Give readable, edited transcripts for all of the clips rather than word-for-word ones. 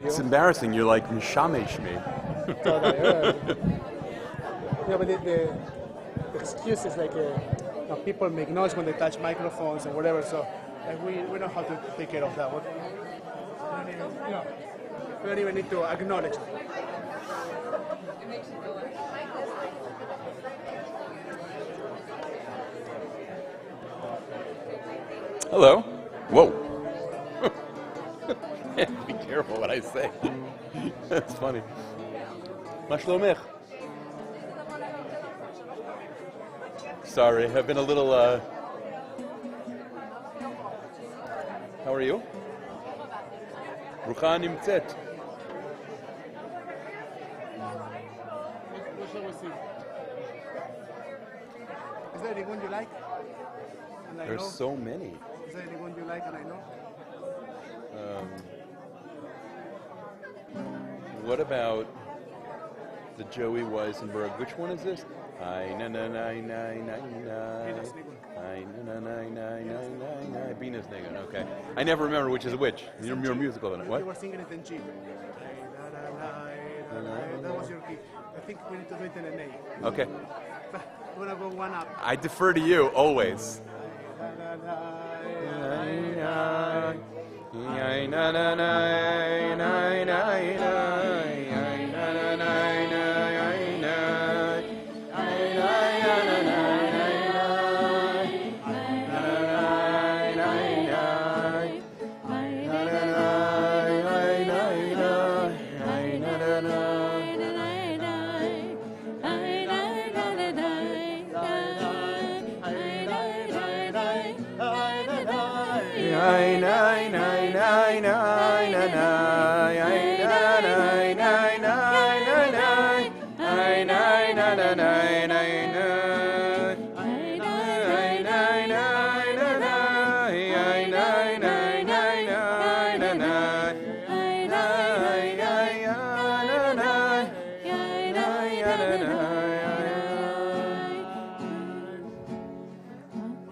It's embarrassing. You're like mishamesh me. Yeah, but the excuse is like people make noise when they touch microphones and whatever. So we know how to take care of that. We don't even need to acknowledge it. Hello. Whoa. Be careful what I say. That's funny. Ma shlomech? Sorry, I've been a little. How are you? Rucha nimtzet. What shall we see? Is there anyone you like? And I There's know. so many. Is there anyone you like and I know? What about the Joey Weisenberg? Which one is this? I na na na na na na. I na na na na na na. Venus Nigun. Okay. I never remember which is which. You're musical than it. What? You were singing it in G. That was your key. I think we need to do it in an A. Okay. We're gonna go one up. I defer to you always. I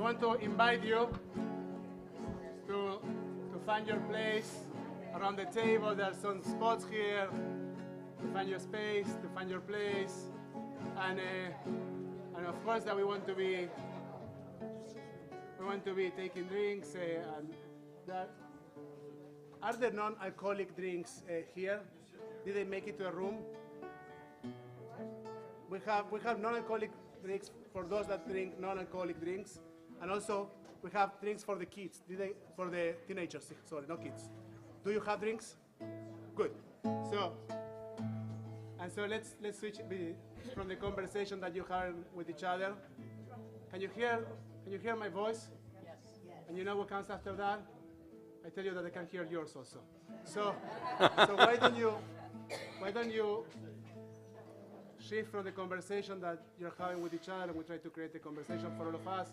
want to invite you to find your place around the table. There are some spots here to find your space, to find your place, and of course that we want to be taking drinks. And that are there non-alcoholic drinks here? Did they make it to a room? We have non-alcoholic drinks for those that drink non-alcoholic drinks, and also we have drinks for the kids. For the teenagers? Sorry, no kids. Do you have drinks? Good. So let's switch from the conversation that you have with each other. Can you hear my voice? Yes. And you know what comes after that? I tell you that I can hear yours also. So why don't you shift from the conversation that you're having with each other, and we try to create a conversation for all of us.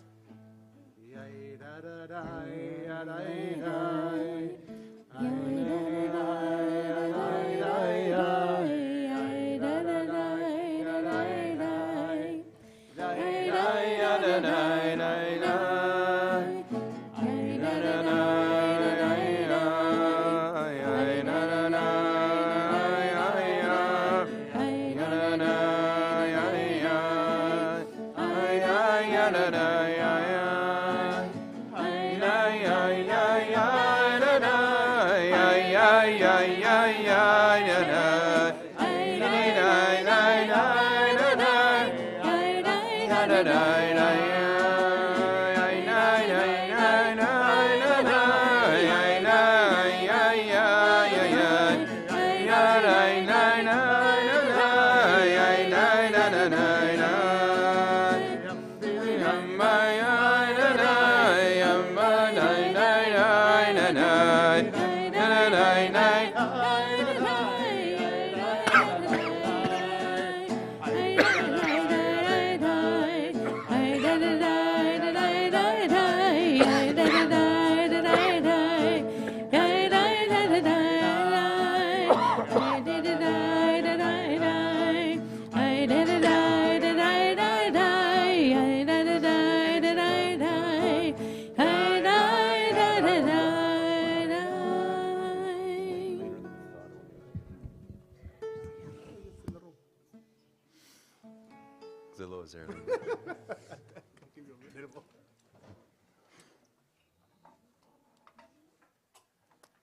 זה לא עוזר לי.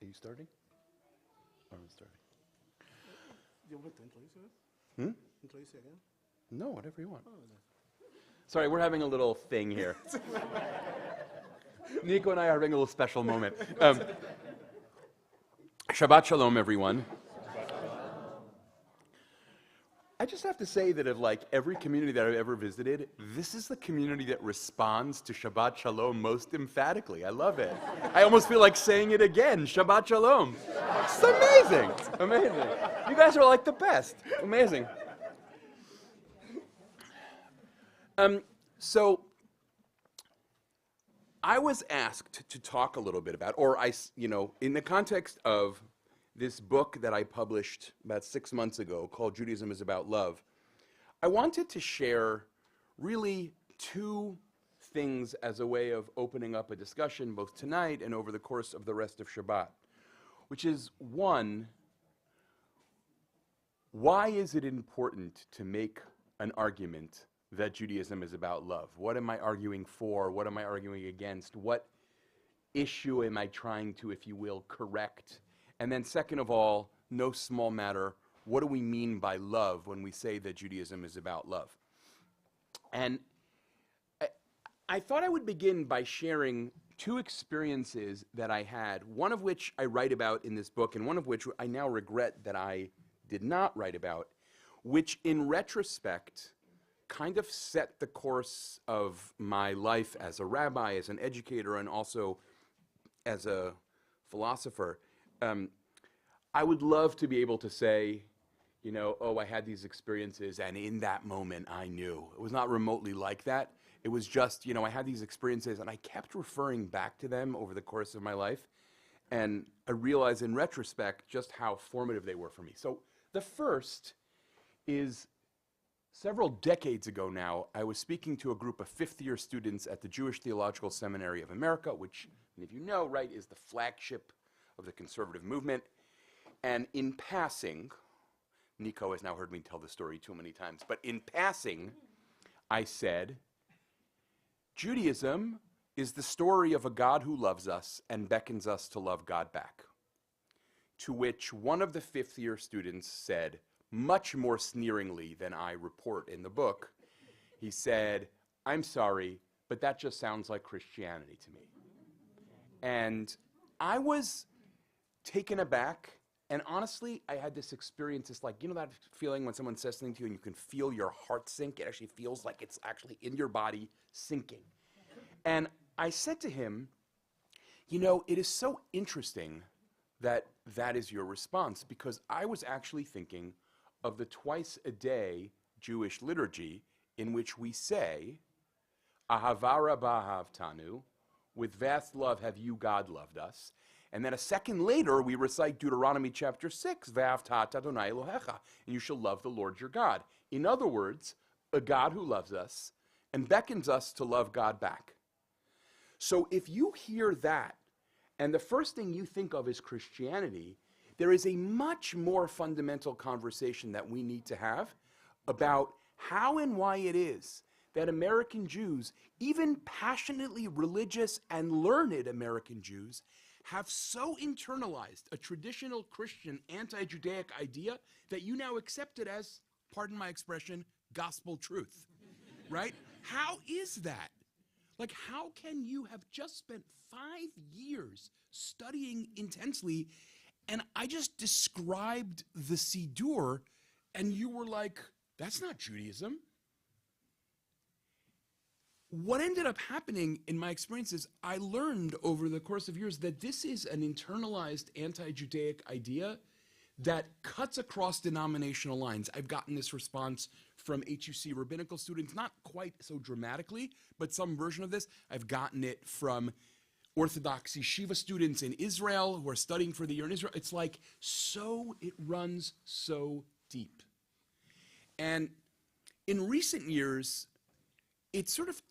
Are you starting? Or I'm starting? You want to introduce it? Hmm? Introduce it again? No, whatever you want. Sorry, we're having a little thing here. Nico and I are having a little special moment. Shabbat Shalom, everyone. I just have to say that of like every community that I've ever visited, this is the community that responds to Shabbat Shalom most emphatically. I love it. I almost feel like saying it again, Shabbat Shalom. It's amazing. Amazing. You guys are like the best. Amazing. So I was asked to talk a little bit about, or in the context of this book that I published about 6 months ago called Judaism is About Love, I wanted to share really two things as a way of opening up a discussion both tonight and over the course of the rest of Shabbat, which is one, why is it important to make an argument that Judaism is about love? What am I arguing for? What am I arguing against? What issue am I trying to, if you will, correct? And then second of all, no small matter, what do we mean by love when we say that Judaism is about love? And I thought I would begin by sharing two experiences that I had, one of which I write about in this book, and one of which I now regret that I did not write about, which in retrospect kind of set the course of my life as a rabbi, as an educator, and also as a philosopher. I would love to be able to say, I had these experiences, and in that moment I knew. It was not remotely like that. It was just, I had these experiences, and I kept referring back to them over the course of my life, and I realized in retrospect just how formative they were for me. So the first is several decades ago now, I was speaking to a group of fifth-year students at the Jewish Theological Seminary of America, which, if you know, right, is the flagship of the conservative movement. And in passing, Nico has now heard me tell the story too many times, but in passing, I said, Judaism is the story of a God who loves us and beckons us to love God back. To which one of the fifth-year students said, much more sneeringly than I report in the book, he said, I'm sorry, but that just sounds like Christianity to me. And I was taken aback, and honestly, I had this experience, it's like, that feeling when someone says something to you and you can feel your heart sink? It actually feels like it's actually in your body sinking. And I said to him, it is so interesting that that is your response, because I was actually thinking of the twice-a-day Jewish liturgy in which we say, Ahava rabbah ahavtanu, with vast love have you, God, loved us. And then a second later, we recite Deuteronomy chapter 6, Ve'ahavta Adonai Elohecha, and you shall love the Lord your God. In other words, a God who loves us and beckons us to love God back. So if you hear that, and the first thing you think of is Christianity, there is a much more fundamental conversation that we need to have about how and why it is that American Jews, even passionately religious and learned American Jews, have so internalized a traditional Christian anti-Judaic idea that you now accept it as, pardon my expression, gospel truth, right? How is that? Like, how can you have just spent 5 years studying intensely, and I just described the Siddur, and you were like, that's not Judaism. What ended up happening in my experiences, I learned over the course of years that this is an internalized anti-Judaic idea that cuts across denominational lines. I've gotten this response from HUC rabbinical students, not quite so dramatically, but some version of this. I've gotten it from Orthodox yeshiva students in Israel who are studying for the year in Israel. It's like, it runs so deep. And in recent years, it's sort of,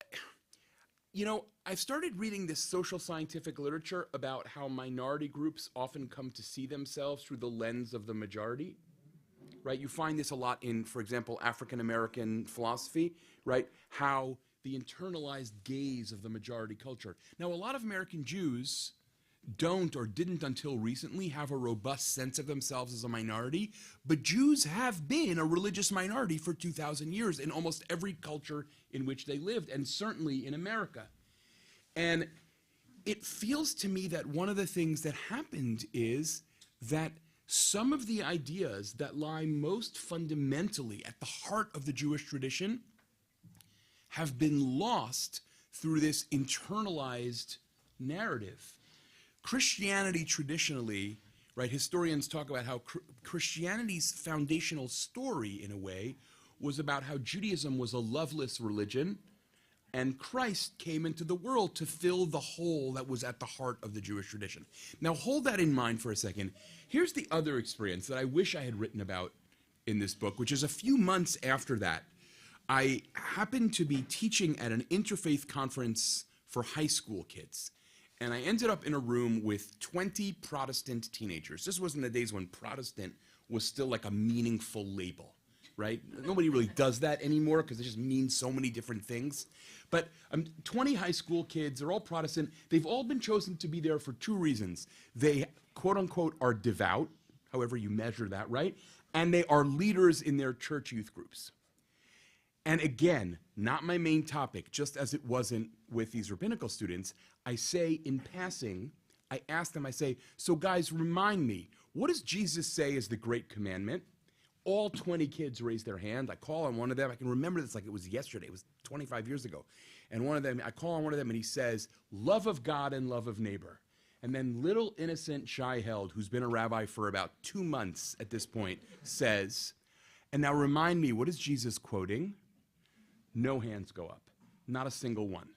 I've started reading this social scientific literature about how minority groups often come to see themselves through the lens of the majority. right? You find this a lot in, for example, African American philosophy, right? How the internalized gaze of the majority culture. Now, a lot of American Jews don't or didn't until recently have a robust sense of themselves as a minority, but Jews have been a religious minority for 2,000 years in almost every culture in which they lived, and certainly in America. And it feels to me that one of the things that happened is that some of the ideas that lie most fundamentally at the heart of the Jewish tradition have been lost through this internalized narrative. Christianity traditionally, right, historians talk about how Christianity's foundational story, in a way, was about how Judaism was a loveless religion, and Christ came into the world to fill the hole that was at the heart of the Jewish tradition. Now, hold that in mind for a second. Here's the other experience that I wish I had written about in this book, which is a few months after that. I happened to be teaching at an interfaith conference for high school kids. And I ended up in a room with 20 Protestant teenagers. This was in the days when Protestant was still like a meaningful label, right? Nobody really does that anymore because it just means so many different things. But 20 high school kids, they're all Protestant. They've all been chosen to be there for two reasons. They, quote unquote, are devout, however you measure that, right? And they are leaders in their church youth groups. And again, not my main topic, just as it wasn't with these rabbinical students, I say in passing, I ask them, I say, so guys, remind me, what does Jesus say is the great commandment? All 20 kids raise their hand. I call on one of them. I can remember this like it was yesterday. It was 25 years ago. And one of them, I call on one of them and he says, love of God and love of neighbor. And then little innocent Shai Held, who's been a rabbi for about 2 months at this point, says, and now remind me, what is Jesus quoting? No hands go up, not a single one,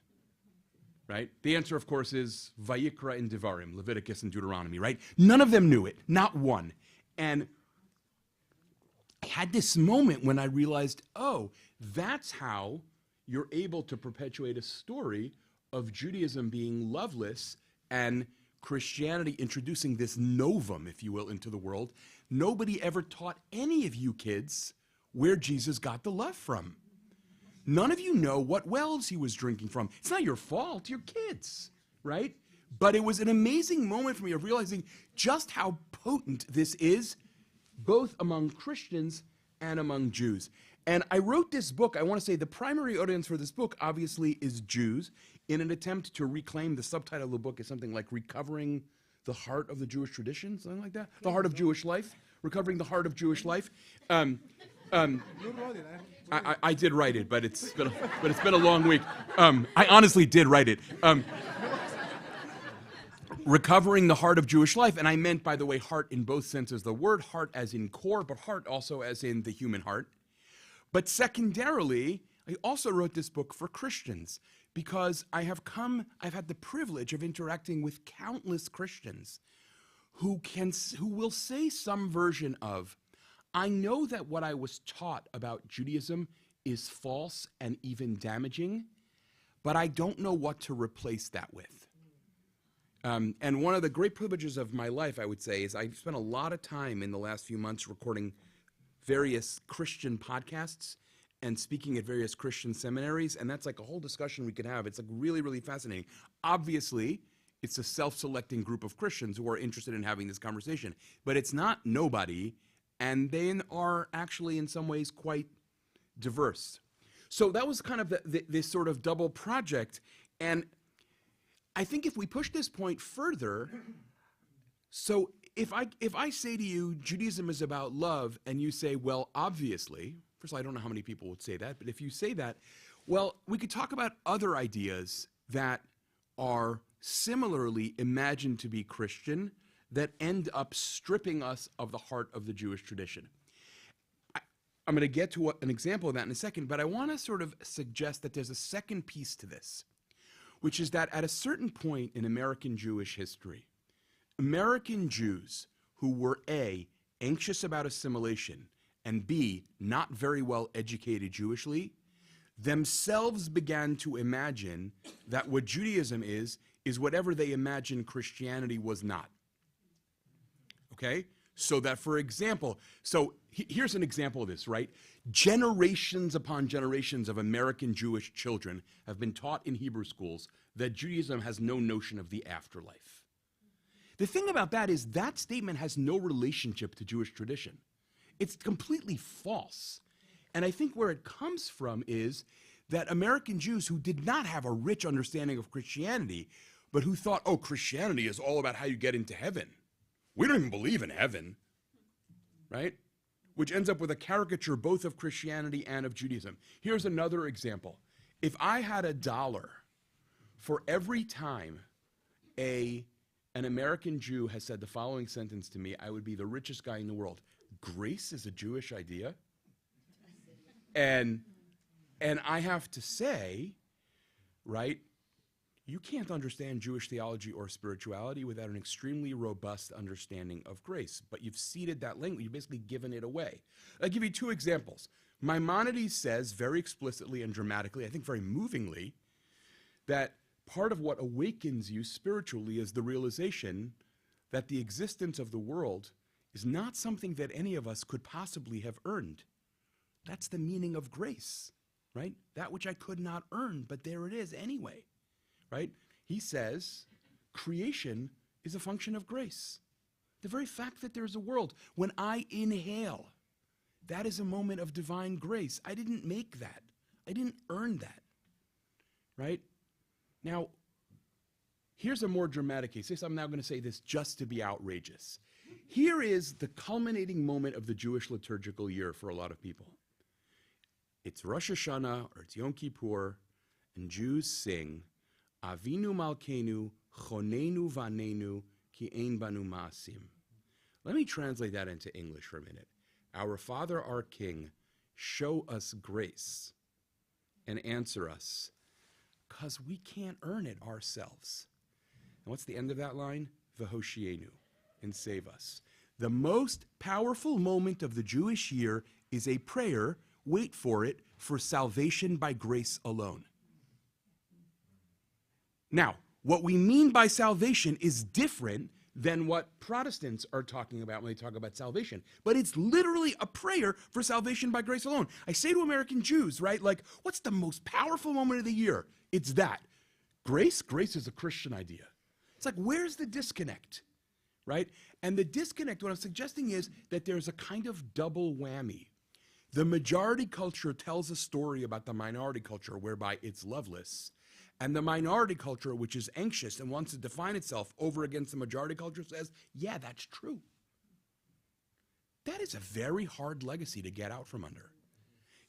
right? The answer, of course, is Vayikra and Devarim, Leviticus and Deuteronomy, right? None of them knew it, not one. And I had this moment when I realized, oh, that's how you're able to perpetuate a story of Judaism being loveless and Christianity introducing this novum, if you will, into the world. Nobody ever taught any of you kids where Jesus got the love from. None of you know what wells he was drinking from. It's not your fault, your kids, right? But it was an amazing moment for me of realizing just how potent this is, both among Christians and among Jews. And I wrote this book, I want to say the primary audience for this book obviously is Jews, in an attempt to reclaim, the subtitle of the book is something like Recovering the Heart of the Jewish Tradition, something like that, the Heart of Jewish Life, Recovering the Heart of Jewish Life. I did write it, but it's been a long week. I honestly did write it. Recovering the heart of Jewish life, and I meant, by the way, heart in both senses. The word heart as in core, but heart also as in the human heart. But secondarily, I also wrote this book for Christians because I've had the privilege of interacting with countless Christians who will say some version of, I know that what I was taught about Judaism is false and even damaging, but I don't know what to replace that with. And one of the great privileges of my life, I would say, is I've spent a lot of time in the last few months recording various Christian podcasts and speaking at various Christian seminaries, and that's like a whole discussion we could have. It's like really, really fascinating. Obviously, it's a self-selecting group of Christians who are interested in having this conversation, but it's not nobody, and they are actually in some ways quite diverse. So that was kind of this sort of double project, and I think if we push this point further, so if I say to you, Judaism is about love, and you say, well, obviously, first of all, I don't know how many people would say that, but if you say that, well, we could talk about other ideas that are similarly imagined to be Christian that end up stripping us of the heart of the Jewish tradition. I'm going to get to an example of that in a second, but I want to sort of suggest that there's a second piece to this, which is that at a certain point in American Jewish history, American Jews who were A, anxious about assimilation, and B, not very well educated Jewishly, themselves began to imagine that what Judaism is whatever they imagined Christianity was not. Okay? So that, for example, here's an example of this, right? Generations upon generations of American Jewish children have been taught in Hebrew schools that Judaism has no notion of the afterlife. The thing about that is that statement has no relationship to Jewish tradition. It's completely false. And I think where it comes from is that American Jews who did not have a rich understanding of Christianity, but who thought, oh, Christianity is all about how you get into heaven. We don't even believe in heaven, right? Which ends up with a caricature both of Christianity and of Judaism. Here's another example. If I had $1 for every time an American Jew has said the following sentence to me, I would be the richest guy in the world. Grace is a Jewish idea? And I have to say, right, you can't understand Jewish theology or spirituality without an extremely robust understanding of grace. But you've ceded that language. You've basically given it away. I'll give you two examples. Maimonides says very explicitly and dramatically, I think very movingly, that part of what awakens you spiritually is the realization that the existence of the world is not something that any of us could possibly have earned. That's the meaning of grace, right? That which I could not earn, but there it is anyway, right? He says creation is a function of grace. The very fact that there's a world, when I inhale, that is a moment of divine grace. I didn't make that. I didn't earn that, right? Now, here's a more dramatic case. I'm now going to say this just to be outrageous. Here is the culminating moment of the Jewish liturgical year for a lot of people. It's Rosh Hashanah or it's Yom Kippur, and Jews sing, Avinu Malkeinu, Chonenu Vanenu, Ki Ein Banu Ma'asim. Let me translate that into English for a minute. Our Father, our King, show us grace and answer us, because we can't earn it ourselves. And what's the end of that line? V'hoshienu, and save us. The most powerful moment of the Jewish year is a prayer, wait for it, for salvation by grace alone. Now, what we mean by salvation is different than what Protestants are talking about when they talk about salvation. But it's literally a prayer for salvation by grace alone. I say to American Jews, right, like, what's the most powerful moment of the year? It's that. Grace? Grace is a Christian idea. It's like, where's the disconnect, right? And the disconnect, what I'm suggesting is that there's a kind of double whammy. The majority culture tells a story about the minority culture whereby it's loveless. And the minority culture, which is anxious and wants to define itself over against the majority culture, says, yeah, that's true. That is a very hard legacy to get out from under.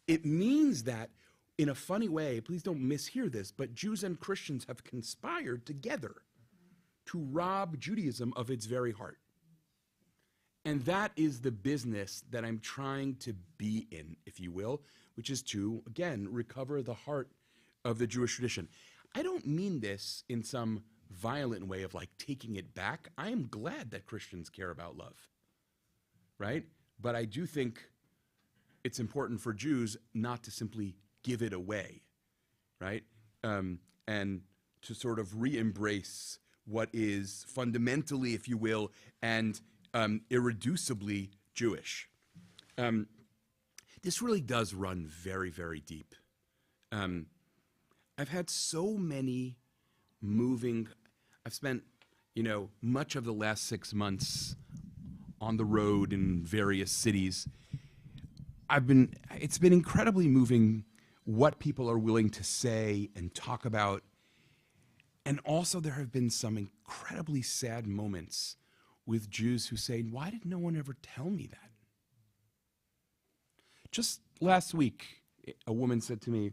It means that, in a funny way, please don't mishear this, but Jews and Christians have conspired together to rob Judaism of its very heart. And that is the business that I'm trying to be in, if you will, which is to, again, recover the heart of the Jewish tradition. I don't mean this in some violent way of like taking it back. I am glad that Christians care about love, right? But I do think it's important for Jews not to simply give it away, right? And to sort of re-embrace what is fundamentally, if you will, and irreducibly Jewish. This really does run very, very deep. I've had so many I've spent, much of the last 6 months on the road in various cities. It's been incredibly moving what people are willing to say and talk about. And also there have been some incredibly sad moments with Jews who say, why did no one ever tell me that? Just last week, a woman said to me,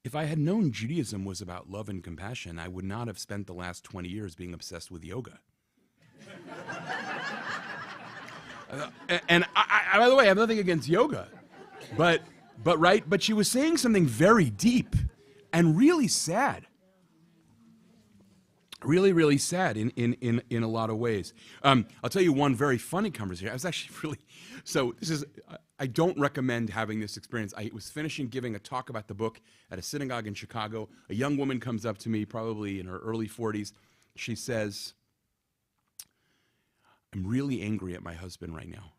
if I had known Judaism was about love and compassion, I would not have spent the last 20 years being obsessed with yoga. And I, by the way, I have nothing against yoga, but she was saying something very deep and really sad. Really, really sad in a lot of ways. I'll tell you one very funny conversation. I was actually I don't recommend having this experience. I was finishing giving a talk about the book at a synagogue in Chicago. A young woman comes up to me, probably in her early 40s. She says, I'm really angry at my husband right now.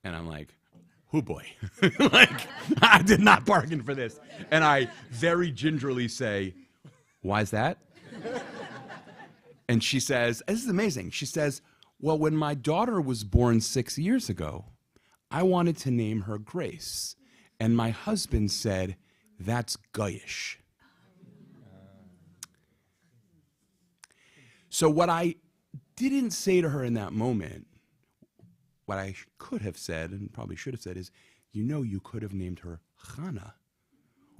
And I'm like, oh boy, like, I did not bargain for this. And I very gingerly say, why is that? And she says, this is amazing. She says, well, when my daughter was born 6 years ago, I wanted to name her Grace. And my husband said, that's goyish. So what I didn't say to her in that moment, what I could have said and probably should have said is, you could have named her Chana,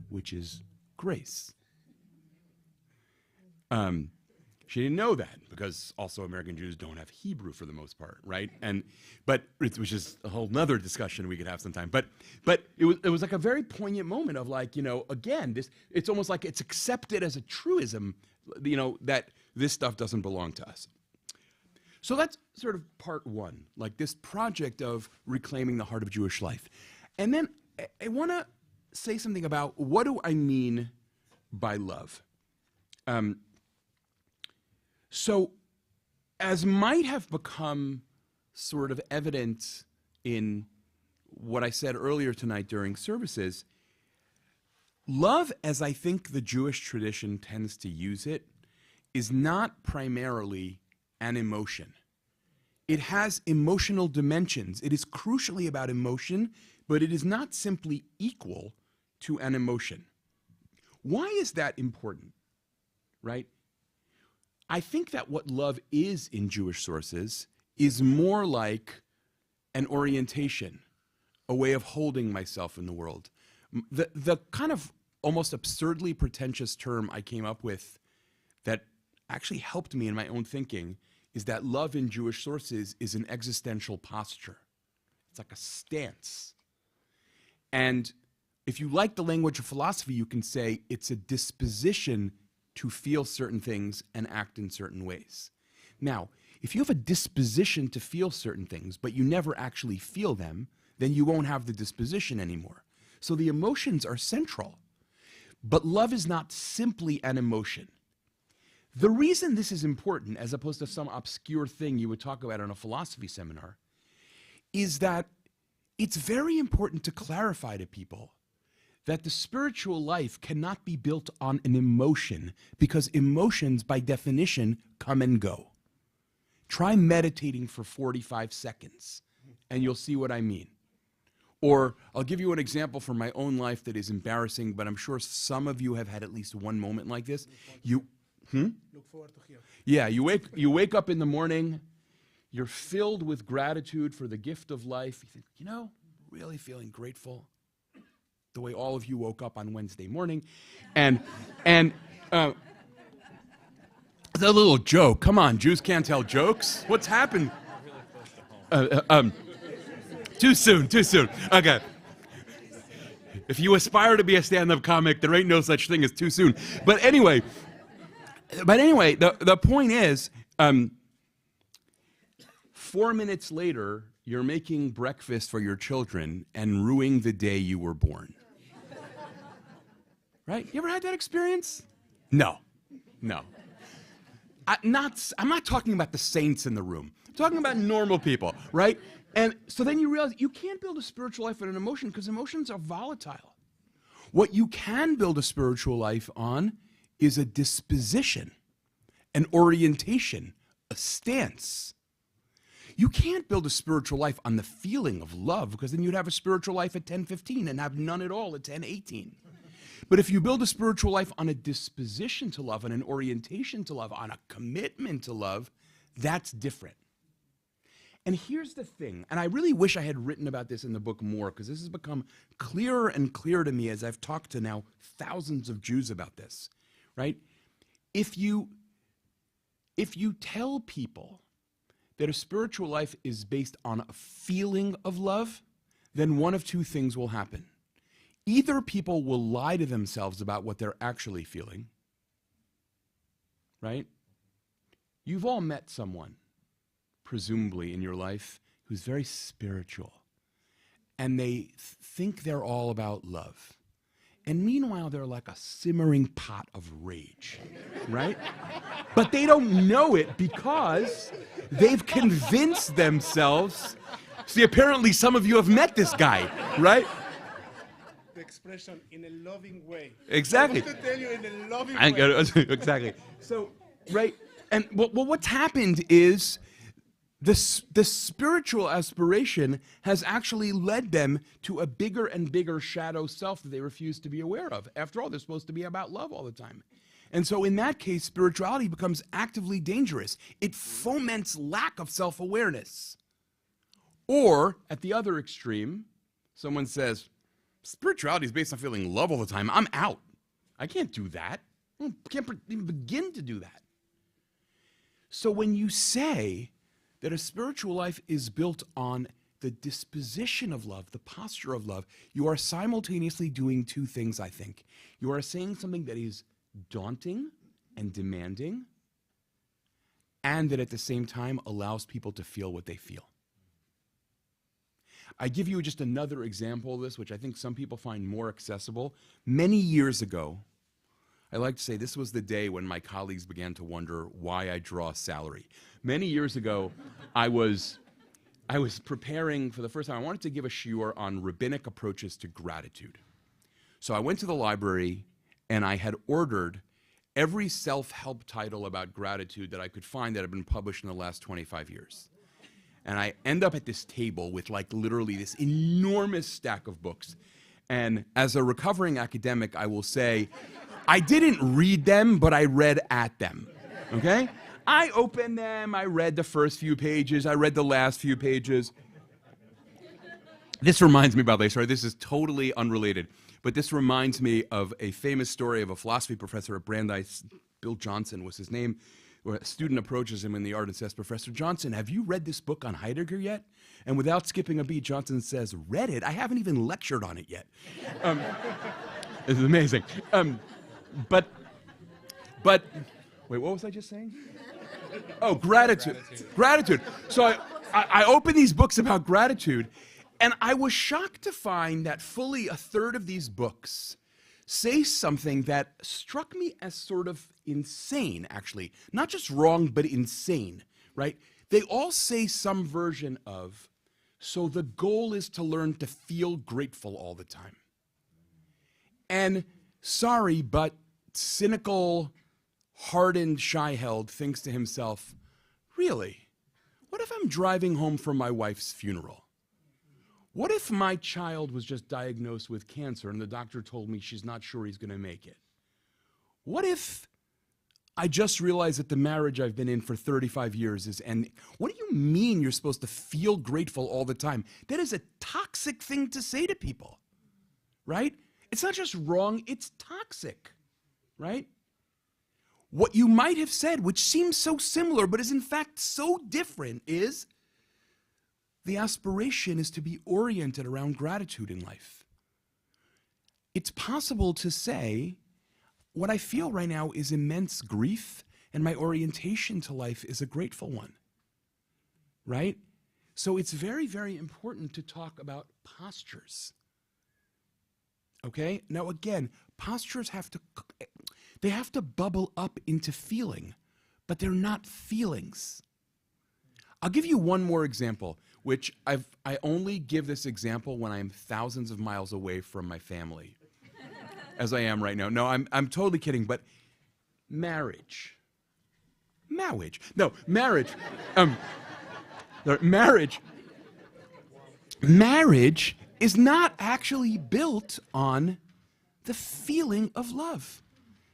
which is grace. She didn't know that because also American Jews don't have Hebrew for the most part, right? But which is a whole nother discussion we could have sometime. But it was like a very poignant moment of like, again, it's almost like it's accepted as a truism, that this stuff doesn't belong to us. So that's sort of part one, like this project of reclaiming the heart of Jewish life. And then I want to say something about what do I mean by love? So as might have become sort of evident in what I said earlier tonight during services, love, as I think the Jewish tradition tends to use it, is not primarily an emotion. It has emotional dimensions. It is crucially about emotion, but it is not simply equal to an emotion. Why is that important, right? I think that what love is in Jewish sources is more like an orientation, a way of holding myself in the world. The kind of almost absurdly pretentious term I came up with that actually helped me in my own thinking is that love in Jewish sources is an existential posture. It's like a stance. And if you like the language of philosophy, you can say it's a disposition to feel certain things and act in certain ways. Now, if you have a disposition to feel certain things, but you never actually feel them, then you won't have the disposition anymore. So the emotions are central. But love is not simply an emotion. The reason this is important, as opposed to some obscure thing you would talk about in a philosophy seminar, is that it's very important to clarify to people that the spiritual life cannot be built on an emotion, because emotions, by definition, come and go. Try meditating for 45 seconds, and you'll see what I mean. Or I'll give you an example from my own life that is embarrassing, but I'm sure some of you have had at least one moment like this. Look forward to hear. Yeah, you wake up in the morning, you're filled with gratitude for the gift of life. You think, really feeling grateful the way all of you woke up on Wednesday morning. And the little joke, come on, Jews can't tell jokes. What's happened? Too soon. Okay. If you aspire to be a stand-up comic, there ain't no such thing as too soon. But anyway, the point is, 4 minutes later, you're making breakfast for your children and ruining the day you were born. Right? You ever had that experience? No. I'm not talking about the saints in the room. I'm talking about normal people, right? And so then you realize you can't build a spiritual life on an emotion because emotions are volatile. What you can build a spiritual life on is a disposition, an orientation, a stance. You can't build a spiritual life on the feeling of love, because then you'd have a spiritual life at 10:15 and have none at all at 10:18. But if you build a spiritual life on a disposition to love, on an orientation to love, on a commitment to love, that's different. And here's the thing, and I really wish I had written about this in the book more, because this has become clearer and clearer to me as I've talked to now thousands of Jews about this, right? If you tell people that a spiritual life is based on a feeling of love, then one of two things will happen. Either people will lie to themselves about what they're actually feeling, right? You've all met someone, presumably in your life, who's very spiritual, and they think they're all about love. And meanwhile, they're like a simmering pot of rage, right? But they don't know it because they've convinced themselves. See, apparently some of you have met this guy, right? The expression in a loving way. Exactly. I want to tell you in a loving way. Exactly. So, right, and what's happened is the spiritual aspiration has actually led them to a bigger and bigger shadow self that they refuse to be aware of. After all, they're supposed to be about love all the time. And so in that case, spirituality becomes actively dangerous. It foments lack of self-awareness. Or, at the other extreme, someone says, spirituality is based on feeling love all the time. I'm out. I can't do that. I can't even begin to do that. So when you say that a spiritual life is built on the disposition of love, the posture of love, you are simultaneously doing two things, I think. You are saying something that is daunting and demanding, and that at the same time allows people to feel what they feel. I give you just another example of this, which I think some people find more accessible. Many years ago, I like to say this was the day when my colleagues began to wonder why I draw a salary. Many years ago, I was preparing for the first time. I wanted to give a shiur on rabbinic approaches to gratitude. So I went to the library and I had ordered every self-help title about gratitude that I could find that had been published in the last 25 years. And I end up at this table with like literally this enormous stack of books. And as a recovering academic, I will say, I didn't read them, but I read at them, okay? I opened them, I read the first few pages, I read the last few pages. This reminds me, by the way, sorry, this is totally unrelated, but this reminds me of a famous story of a philosophy professor at Brandeis. Bill Johnson was his name, where a student approaches him in the yard and says, Professor Johnson, have you read this book on Heidegger yet? And without skipping a beat, Johnson says, read it? I haven't even lectured on it yet. This is amazing. But, wait, what was I just saying? Oh, gratitude. Gratitude. So I opened these books about gratitude, and I was shocked to find that fully a third of these books say something that struck me as sort of insane, actually. Not just wrong, but insane, right? They all say some version of, so the goal is to learn to feel grateful all the time. And sorry, but cynical, hardened Shai thinks to himself, really? What if I'm driving home from my wife's funeral? What if my child was just diagnosed with cancer and the doctor told me she's not sure he's going to make it? What if I just realized that the marriage I've been in for 35 years is ending? What do you mean you're supposed to feel grateful all the time? That is a toxic thing to say to people, right? It's not just wrong, it's toxic, right? What you might have said, which seems so similar but is in fact so different, is the aspiration is to be oriented around gratitude in life. It's possible to say, what I feel right now is immense grief, and my orientation to life is a grateful one, right? So it's very, very important to talk about postures, okay? Now again, postures have to bubble up into feeling, but they're not feelings. I'll give you one more example, which I only give this example when I'm thousands of miles away from my family, as I am right now. No, I'm totally kidding, but marriage. Marriage. Marriage is not actually built on the feeling of love.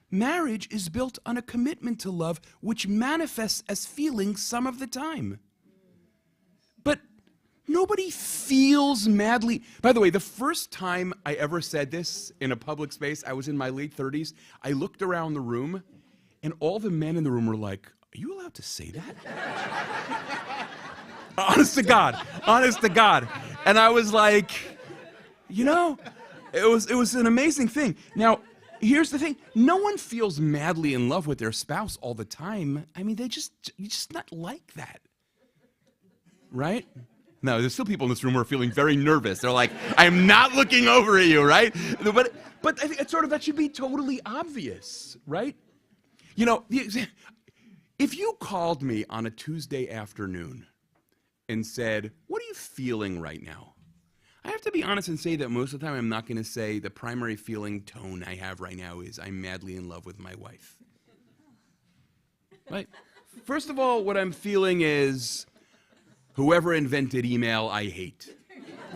Marriage is built on a commitment to love, which manifests as feeling some of the time. But nobody feels madly. By the way, the first time I ever said this in a public space, I was in my late 30s. I looked around the room, and all the men in the room were like, are you allowed to say that? Honest to God. And I was like, you know, it was an amazing thing. Now, here's the thing. No one feels madly in love with their spouse all the time. I mean, you just not like that. Right? No, there's still people in this room who are feeling very nervous. They're like, I'm not looking over at you, right? But I think it's sort of, that should be totally obvious, right? You know, if you called me on a Tuesday afternoon and said, what are you feeling right now? I have to be honest and say that most of the time I'm not going to say the primary feeling tone I have right now is I'm madly in love with my wife. Right? First of all, what I'm feeling is whoever invented email, I hate.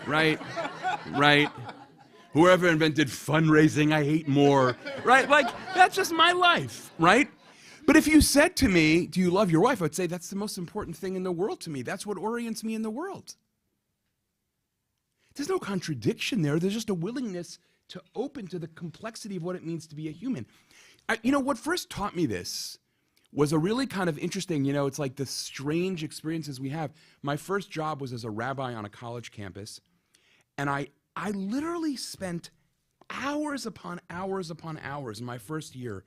Right? Right? Whoever invented fundraising, I hate more. Right? Like, that's just my life. Right? But if you said to me, do you love your wife? I would say that's the most important thing in the world to me. That's what orients me in the world. There's no contradiction there. There's just a willingness to open to the complexity of what it means to be a human. You know, what first taught me this was a really kind of interesting, you know, it's like the strange experiences we have. My first job was as a rabbi on a college campus, and I literally spent hours upon hours upon hours in my first year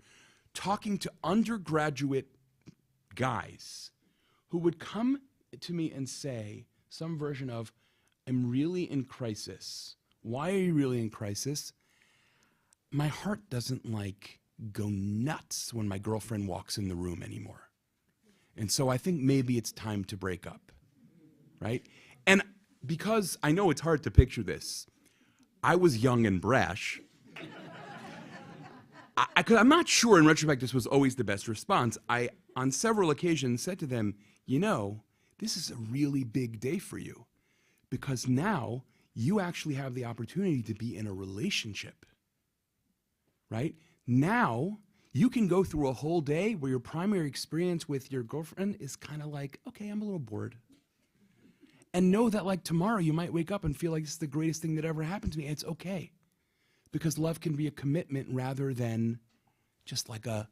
talking to undergraduate guys who would come to me and say some version of, I'm really in crisis. Why are you really in crisis? My heart doesn't go nuts when my girlfriend walks in the room anymore. And so I think maybe it's time to break up, right? And because I know it's hard to picture this, I was young and brash. I'm not sure, in retrospect, this was always the best response. I, on several occasions, said to them, you know, this is a really big day for you, because now you actually have the opportunity to be in a relationship, right? Now, you can go through a whole day where your primary experience with your girlfriend is kind of like, okay, I'm a little bored. And know that tomorrow you might wake up and feel like this is the greatest thing that ever happened to me. And it's okay. Because love can be a commitment rather than just like a,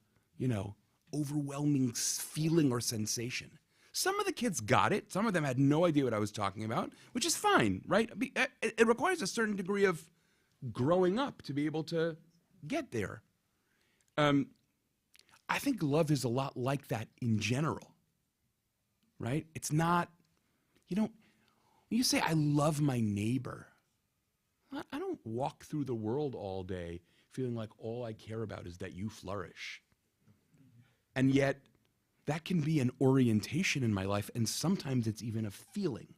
overwhelming feeling or sensation. Some of the kids got it. Some of them had no idea what I was talking about, which is fine, right? It requires a certain degree of growing up to be able to get there. I think love is a lot like that in general, right? It's not, when you say, I love my neighbor, I don't walk through the world all day feeling like all I care about is that you flourish. And yet, that can be an orientation in my life, and sometimes it's even a feeling,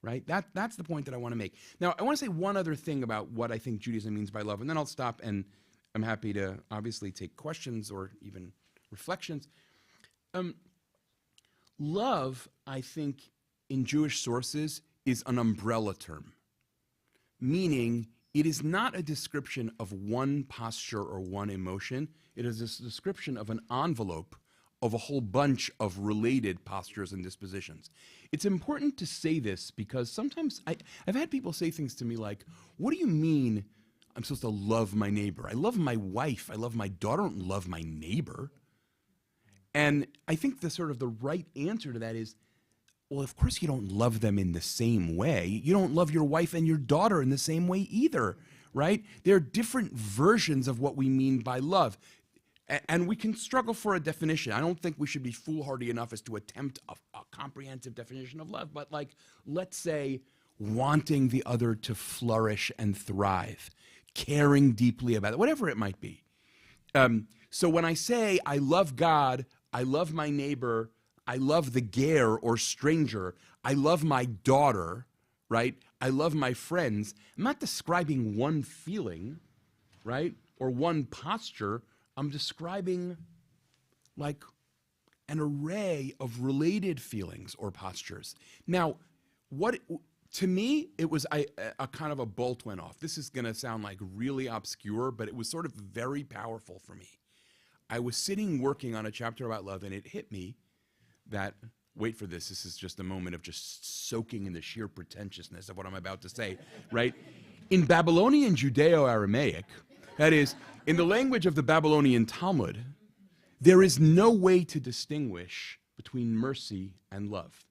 right? That's the point that I want to make. Now, I want to say one other thing about what I think Judaism means by love, and then I'll stop, and I'm happy to obviously take questions or even reflections. Love, I think, in Jewish sources is an umbrella term, meaning it is not a description of one posture or one emotion. It is a description of an envelope of a whole bunch of related postures and dispositions. It's important to say this because sometimes I've had people say things to me like, what do you mean I'm supposed to love my neighbor? I love my wife. I love my daughter. I don't love my neighbor. And I think the right answer to that is, well, of course you don't love them in the same way. You don't love your wife and your daughter in the same way either, right? There are different versions of what we mean by love. And we can struggle for a definition. I don't think we should be foolhardy enough as to attempt a comprehensive definition of love. But let's say wanting the other to flourish and thrive, caring deeply about it, whatever it might be. So when I say I love God, I love my neighbor, I love the ger or stranger, I love my daughter, right? I love my friends. I'm not describing one feeling, right? Or one posture. I'm describing an array of related feelings or postures. Now, to me, it was a kind of a bolt went off. This is going to sound really obscure, but it was sort of very powerful for me. I was sitting working on a chapter about love, and it hit me that, wait for this is just a moment of just soaking in the sheer pretentiousness of what I'm about to say, right? In Babylonian Judeo-Aramaic, that is, in the language of the Babylonian Talmud, there is no way to distinguish between mercy and love.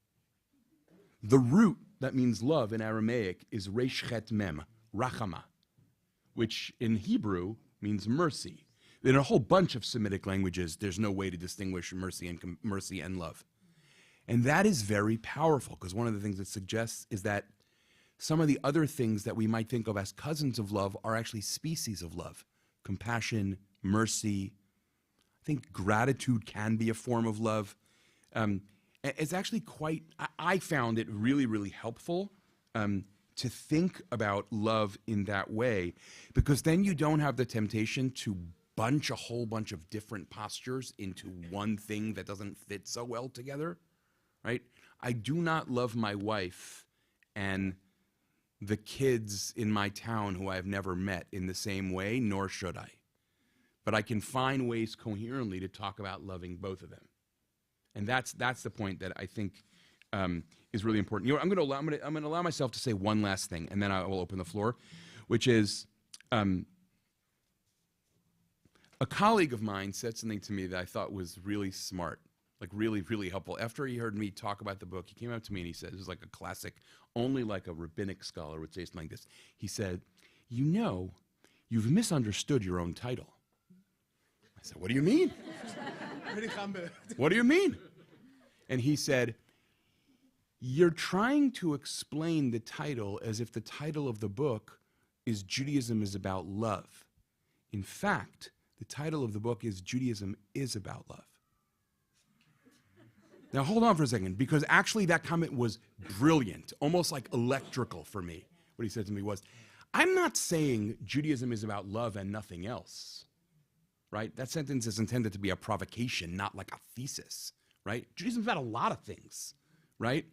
The root that means love in Aramaic is resh chet mem, rachama, which in Hebrew means mercy. In a whole bunch of Semitic languages, there's no way to distinguish mercy and love. And that is very powerful, because one of the things it suggests is that some of the other things that we might think of as cousins of love are actually species of love. Compassion, mercy. I think gratitude can be a form of love. It's actually quite, I found it really, really helpful to think about love in that way, because then you don't have the temptation to bunch a whole bunch of different postures into one thing that doesn't fit so well together, right? I do not love my wife and the kids in my town who I've never met in the same way, nor should I. But I can find ways coherently to talk about loving both of them. And that's the point that I think is really important. You know, I'm going to allow myself to say one last thing, and then I will open the floor, which is a colleague of mine said something to me that I thought was really smart, like really, really helpful. After he heard me talk about the book, he came up to me and he said, this is like a classic, only like a rabbinic scholar would say something like this. He said, you know, you've misunderstood your own title. I said, what do you mean? Very humble. What do you mean? And he said, you're trying to explain the title as if the title of the book is Judaism is about love. In fact, the title of the book is Judaism is about love. Now hold on for a second, because actually that comment was brilliant, almost like electrical for me. What he said to me was, I'm not saying Judaism is about love and nothing else, right? That sentence is intended to be a provocation, not like a thesis, right? Judaism is about a lot of things, right?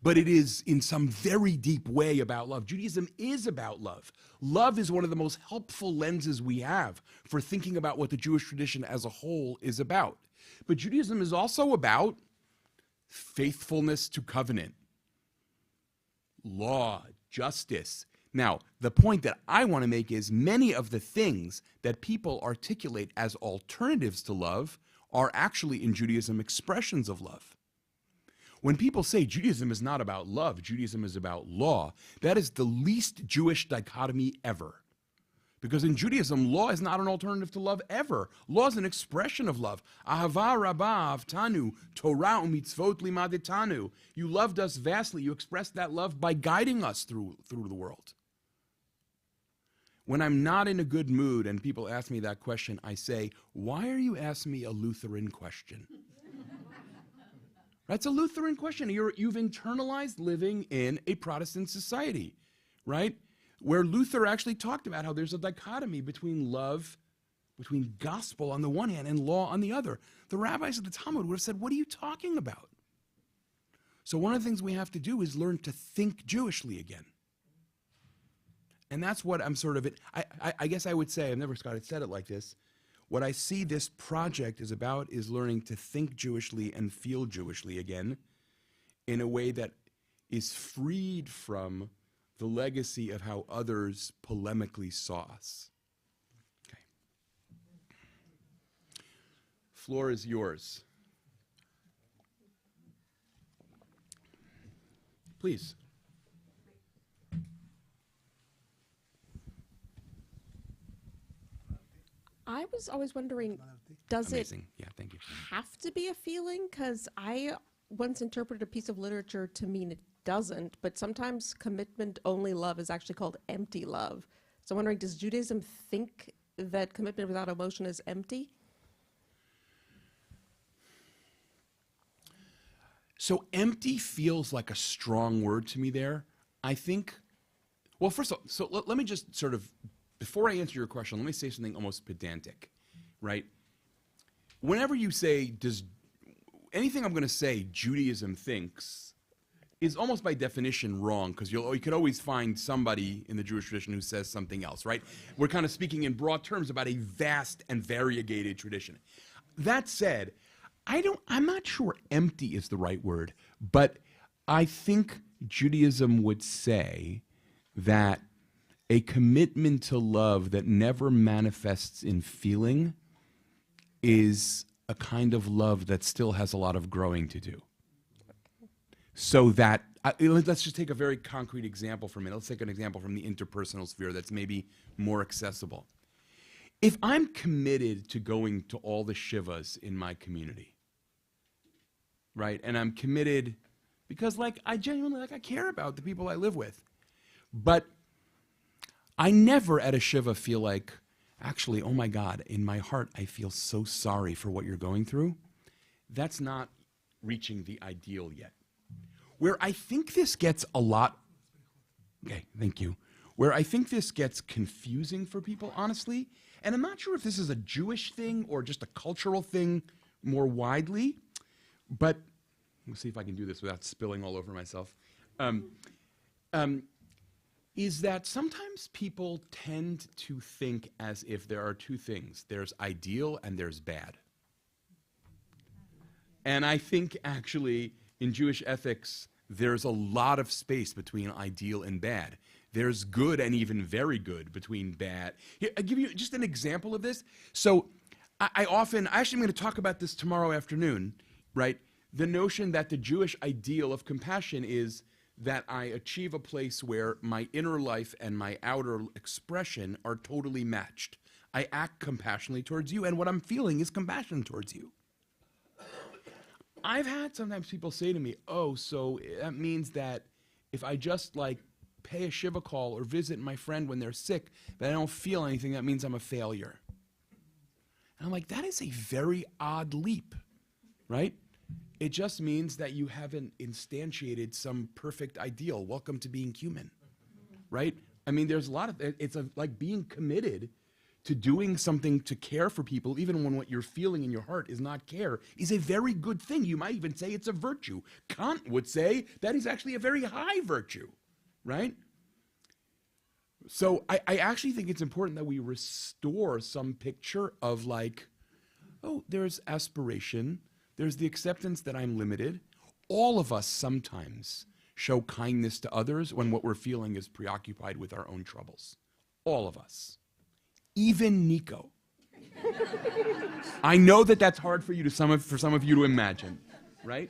But it is in some very deep way about love. Judaism is about love. Love is one of the most helpful lenses we have for thinking about what the Jewish tradition as a whole is about. But Judaism is also about faithfulness to covenant, law, justice. Now, the point that I want to make is many of the things that people articulate as alternatives to love are actually in Judaism expressions of love. When people say Judaism is not about love, Judaism is about law, that is the least Jewish dichotomy ever. Because in Judaism, law is not an alternative to love ever. Law is an expression of love. Ahava rabbah avtanu, Torah u'mitzvot limadetanu. You loved us vastly. You expressed that love by guiding us through the world. When I'm not in a good mood and people ask me that question, I say, why are you asking me a Lutheran question? That's a Lutheran question. You've internalized living in a Protestant society, right? Where Luther actually talked about how there's a dichotomy between love, between gospel on the one hand and law on the other. The rabbis of the Talmud would have said, what are you talking about? So one of the things we have to do is learn to think Jewishly again. And that's what I'm sort of, I guess I would say, I've never said it like this, what I see this project is about is learning to think Jewishly and feel Jewishly again in a way that is freed from the legacy of how others polemically saw us. Okay. Floor is yours. Please. I was always wondering, does Amazing. Yeah, thank you. have to be a feeling? Because I once interpreted a piece of literature to mean it doesn't, but sometimes commitment-only love is actually called empty love. So I'm wondering, does Judaism think that commitment without emotion is empty? So empty feels like a strong word to me there. I think, well, first of all, so let me just sort of, before I answer your question, let me say something almost pedantic, right? Whenever you say, does anything I'm going to say Judaism thinks is almost by definition wrong, because you could always find somebody in the Jewish tradition who says something else, right? We're kind of speaking in broad terms about a vast and variegated tradition. That said, I'm not sure empty is the right word, but I think Judaism would say that a commitment to love that never manifests in feeling is a kind of love that still has a lot of growing to do. So that, let's just take a very concrete example for a minute. Let's take an example from the interpersonal sphere that's maybe more accessible. If I'm committed to going to all the shivas in my community, right? And I'm committed because, like, I genuinely, like, I care about the people I live with. But I never at a shiva feel like, actually, oh my God, in my heart, I feel so sorry for what you're going through. That's not reaching the ideal yet. Where I think this gets a lot, okay, thank you. Where I think this gets confusing for people, honestly, and I'm not sure if this is a Jewish thing or just a cultural thing more widely, but let's see if I can do this without spilling all over myself. Is that sometimes people tend to think as if there are two things. There's ideal and there's bad. And I think actually in Jewish ethics, there's a lot of space between ideal and bad. There's good and even very good between bad. Here, I'll give you just an example of this. So I actually I'm going to talk about this tomorrow afternoon, right? The notion that the Jewish ideal of compassion is that I achieve a place where my inner life and my outer expression are totally matched. I act compassionately towards you, and what I'm feeling is compassion towards you. I've had sometimes people say to me, oh, so that means that if I just like pay a shiva call or visit my friend when they're sick, that I don't feel anything, that means I'm a failure. And I'm like, that is a very odd leap, right? It just means that you haven't instantiated some perfect ideal. Welcome to being human, right? I mean, there's a lot of, like being committed to doing something to care for people, even when what you're feeling in your heart is not care, is a very good thing. You might even say it's a virtue. Kant would say that is actually a very high virtue, right? So I actually think it's important that we restore some picture of like, oh, there's aspiration, there's the acceptance that I'm limited. All of us sometimes show kindness to others when what we're feeling is preoccupied with our own troubles. All of us. Even Nico. I know that that's hard for you for some of you to imagine, right?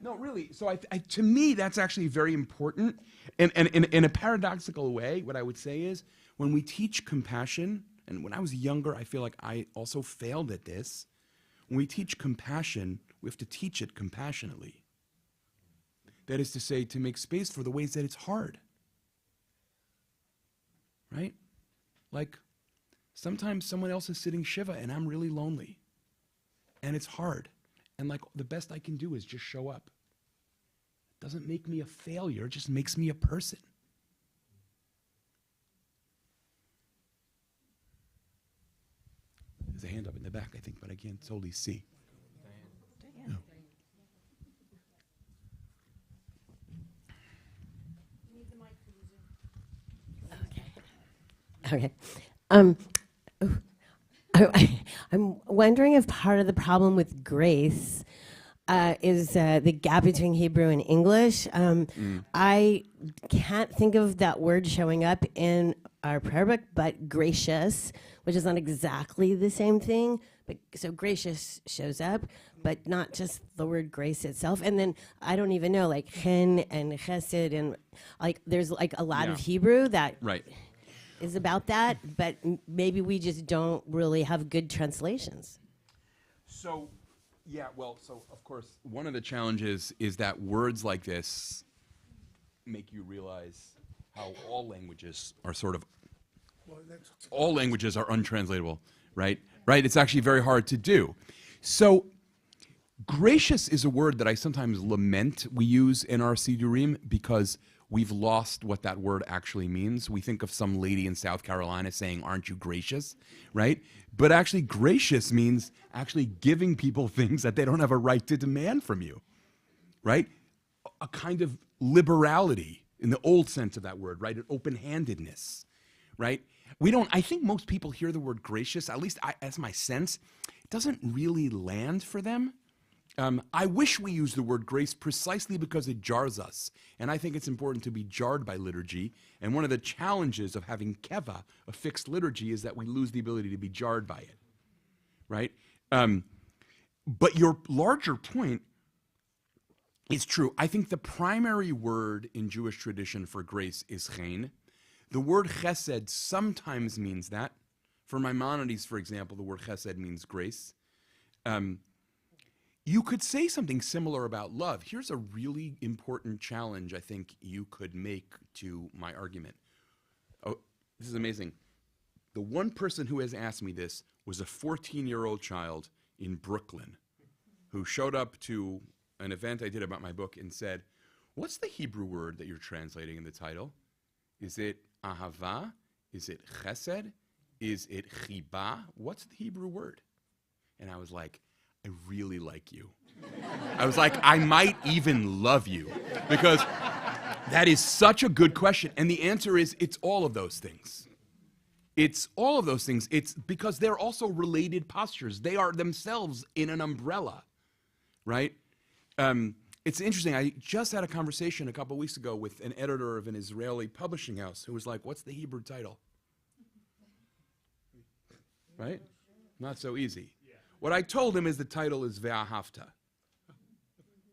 No, really. So to me, that's actually very important. And in a paradoxical way, what I would say is when we teach compassion, and when I was younger, I feel like I also failed at this. When we teach compassion, we have to teach it compassionately. That is to say, to make space for the ways that it's hard. Right? Like, sometimes someone else is sitting shiva and I'm really lonely. And it's hard. And like, the best I can do is just show up. It doesn't make me a failure, it just makes me a person. There's a hand up in the back, I think, but I can't totally see. No. Okay. I'm wondering if part of the problem with grace is the gap between Hebrew and English. I can't think of that word showing up in our prayer book, but gracious, which is not exactly the same thing. But so gracious shows up, but not just the word grace itself. And then I don't even know, like chen and chesed, and like there's like a lot of Hebrew that is about that, but maybe we just don't really have good translations. So, so of course, one of the challenges is that words like this make you realize how all languages are all languages are untranslatable, right? Right? It's actually very hard to do. So, gracious is a word that I sometimes lament we use in our Sidurim because we've lost what that word actually means. We think of some lady in South Carolina saying, aren't you gracious, right? But actually gracious means actually giving people things that they don't have a right to demand from you, right? A kind of liberality in the old sense of that word, right? An open-handedness, right? I think most people hear the word gracious, at least that's my sense, it doesn't really land for them. I wish we used the word grace precisely because it jars us. And I think it's important to be jarred by liturgy. And one of the challenges of having keva, a fixed liturgy, is that we lose the ability to be jarred by it. Right? But your larger point is true. I think the primary word in Jewish tradition for grace is chen. The word chesed sometimes means that. For Maimonides, for example, the word chesed means grace. You could say something similar about love. Here's a really important challenge I think you could make to my argument. Oh, this is amazing. The one person who has asked me this was a 14-year-old child in Brooklyn who showed up to an event I did about my book and said, "What's the Hebrew word that you're translating in the title? Is it ahava? Is it chesed? Is it chiba? What's the Hebrew word?" And I was like, "I really like you." I was like, "I might even love you," because that is such a good question. And the answer is, it's all of those things. It's all of those things. It's because they're also related postures. They are themselves in an umbrella, right? It's interesting. I just had a conversation a couple weeks ago with an editor of an Israeli publishing house who was like, "What's the Hebrew title?" Right? Not so easy. What I told him is the title is Ve'ahavta,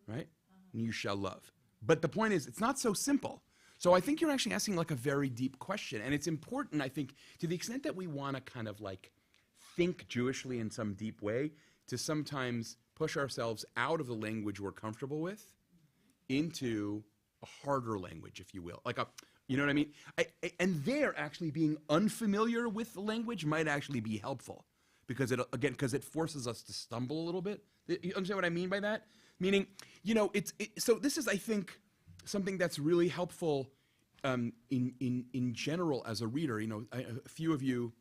right? And you shall love. But the point is, it's not so simple. So I think you're actually asking like a very deep question. And it's important, I think, to the extent that we want to kind of like think Jewishly in some deep way, to sometimes push ourselves out of the language we're comfortable with into a harder language, if you will. Like a, you know what I mean? And there, actually being unfamiliar with the language might actually be helpful. Because it forces us to stumble a little bit. You understand what I mean by that? Meaning, you know, so this is, I think, something that's really helpful in general as a reader. You know, a few of you,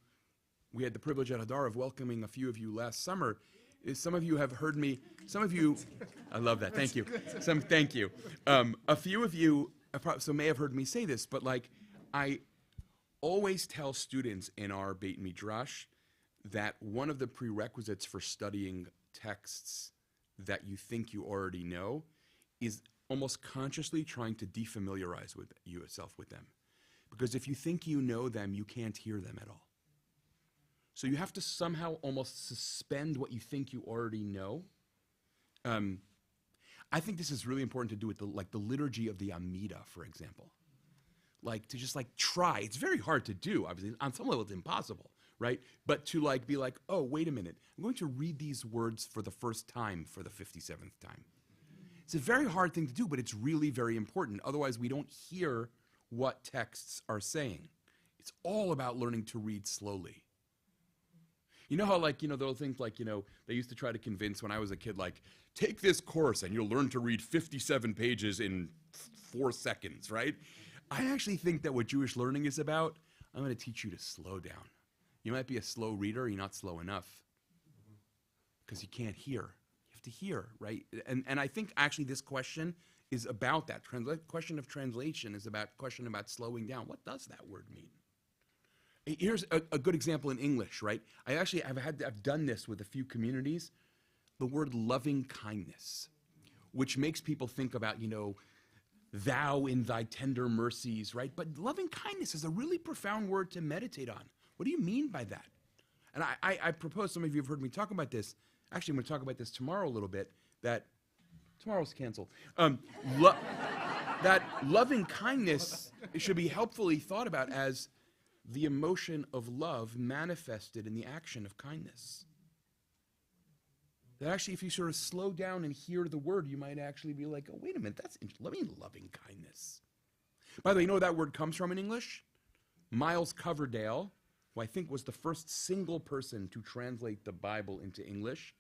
we had the privilege at Hadar of welcoming a few of you last summer. Some of you have heard me. Some of you, I love that. Thank you. Thank you. A few of you may have heard me say this, but like, I always tell students in our Beit Midrash that one of the prerequisites for studying texts that you think you already know is almost consciously trying to defamiliarize yourself with them. Because if you think you know them, you can't hear them at all. So you have to somehow almost suspend what you think you already know. I think this is really important to do with the liturgy of the Amida, for example. Like to just like try. It's very hard to do. Obviously, on some level, it's impossible. Right? But to like be like, oh, wait a minute. I'm going to read these words for the first time for the 57th time. It's a very hard thing to do, but it's really very important. Otherwise, we don't hear what texts are saying. It's all about learning to read slowly. You know how like, you know, those things like, you know, they used to try to convince when I was a kid, like, take this course and you'll learn to read 57 pages in 4 seconds, right? I actually think that what Jewish learning is about, I'm going to teach you to slow down. You might be a slow reader, you're not slow enough because you can't hear. You have to hear, right? And I think actually this question is about that. Question of translation is about question about slowing down. What does that word mean? Here's a good example in English, right? I've done this with a few communities. The word loving kindness, which makes people think about, you know, thou in thy tender mercies, right? But loving kindness is a really profound word to meditate on. What do you mean by that? And I propose, some of you have heard me talk about this. Actually, I'm going to talk about this tomorrow a little bit, that tomorrow's canceled. That loving kindness should be helpfully thought about as the emotion of love manifested in the action of kindness. That actually, if you sort of slow down and hear the word, you might actually be like, oh, wait a minute, that's interesting. Loving kindness. By the way, you know where that word comes from in English? Miles Coverdale, who I think was the first single person to translate the Bible into English,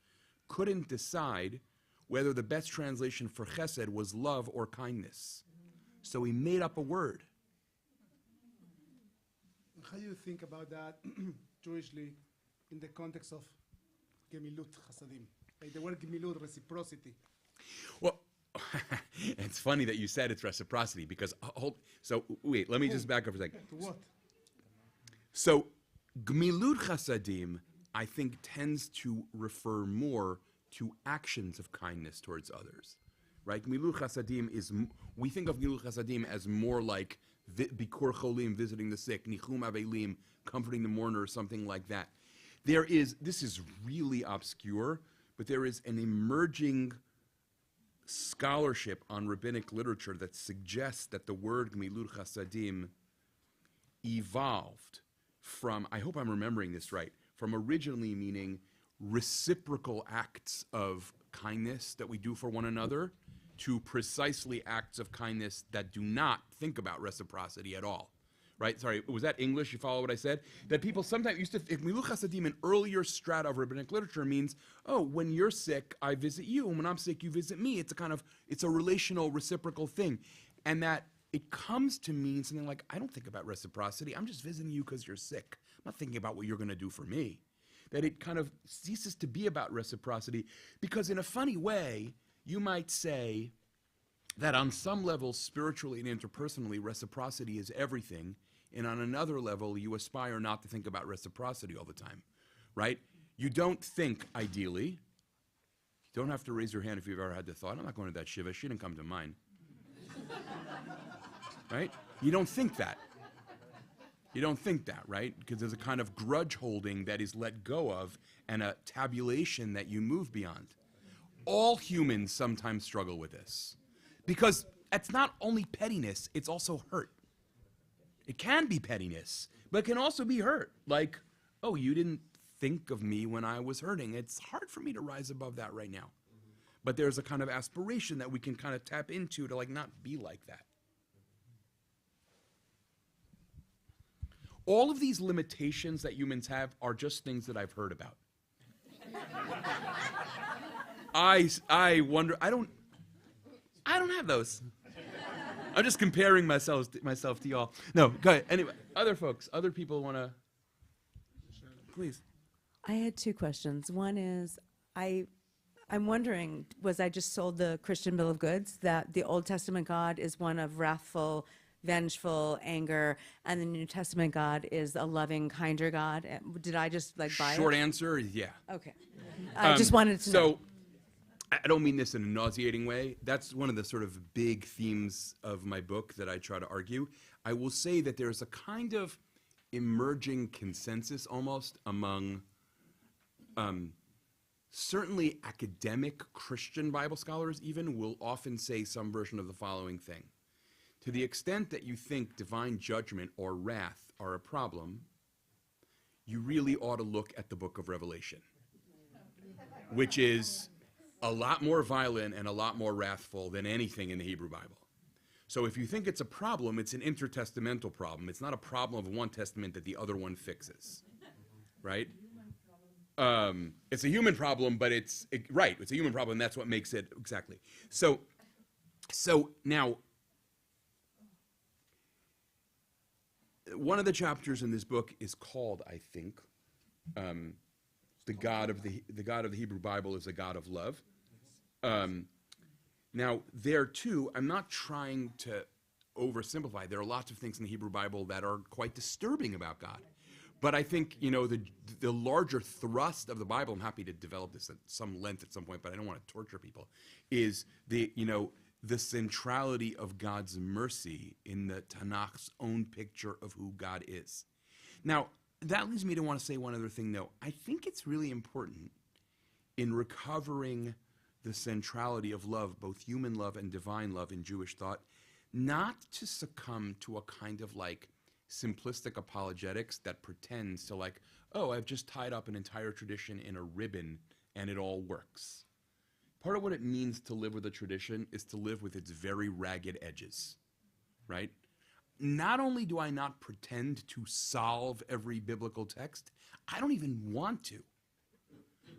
couldn't decide whether the best translation for chesed was love or kindness. So he made up a word. How do you think about that Jewishly in the context of gemilut chasadim? Like the word gemilut, reciprocity. Well, it's funny that you said it's reciprocity because, wait, let me just back up for a second. To what? So, gemilut chasadim, I think, tends to refer more to actions of kindness towards others, right? Gemilut chasadim we think of gemilut chasadim as more like bikur cholim, visiting the sick, nichum avelim, comforting the mourner, or something like that. This is really obscure, but there is an emerging scholarship on rabbinic literature that suggests that the word gemilut chasadim evolved from, I hope I'm remembering this right, from originally meaning reciprocal acts of kindness that we do for one another to precisely acts of kindness that do not think about reciprocity at all. Right? Sorry, was that English? You follow what I said? That people sometimes used to think Miluch Hasadim in earlier strata of rabbinic literature means, oh, when you're sick, I visit you, and when I'm sick, you visit me. It's a relational, reciprocal thing. And that it comes to mean something like, I don't think about reciprocity. I'm just visiting you because you're sick. I'm not thinking about what you're going to do for me. That it kind of ceases to be about reciprocity because in a funny way, you might say that on some level, spiritually and interpersonally, reciprocity is everything. And on another level, you aspire not to think about reciprocity all the time, right? You don't think, ideally, you don't have to raise your hand if you've ever had the thought, I'm not going to that shiva, she didn't come to mine. Right? You don't think that. You don't think that, right? Because there's a kind of grudge holding that is let go of and a tabulation that you move beyond. All humans sometimes struggle with this because it's not only pettiness, it's also hurt. It can be pettiness, but it can also be hurt. Like, oh, you didn't think of me when I was hurting. It's hard for me to rise above that right now. But there's a kind of aspiration that we can kind of tap into to like not be like that. All of these limitations that humans have are just things that I've heard about. I wonder, I don't have those. I'm just comparing myself to y'all. No, go ahead. Anyway, other folks, other people want to, please. I had two questions. One is, I'm wondering, was I just sold the Christian bill of goods that the Old Testament God is one of wrathful, vengeful, anger, and the New Testament God is a loving, kinder God? Did I just like buy it? Short answer is yeah. Okay. I just wanted to know. So, I don't mean this in a nauseating way. That's one of the sort of big themes of my book that I try to argue. I will say that there's a kind of emerging consensus almost among certainly academic Christian Bible scholars even will often say some version of the following thing. To the extent that you think divine judgment or wrath are a problem, you really ought to look at the book of Revelation, which is a lot more violent and a lot more wrathful than anything in the Hebrew Bible. So if you think it's a problem, it's an intertestamental problem. It's not a problem of one testament that the other one fixes, right? It's a human problem, but it's a human problem, and that's what makes it, exactly. So now, one of the chapters in this book is called, I think, the God of the Hebrew Bible is a God of love. Now, there too, I'm not trying to oversimplify. There are lots of things in the Hebrew Bible that are quite disturbing about God. But I think, the larger thrust of the Bible, I'm happy to develop this at some length at some point, but I don't want to torture people, is the centrality of God's mercy in the Tanakh's own picture of who God is. Now, that leads me to want to say one other thing, though. I think it's really important in recovering the centrality of love, both human love and divine love in Jewish thought, not to succumb to a kind of like simplistic apologetics that pretends to like, oh, I've just tied up an entire tradition in a ribbon and it all works. Part of what it means to live with a tradition is to live with its very ragged edges, right? Not only do I not pretend to solve every biblical text, I don't even want to.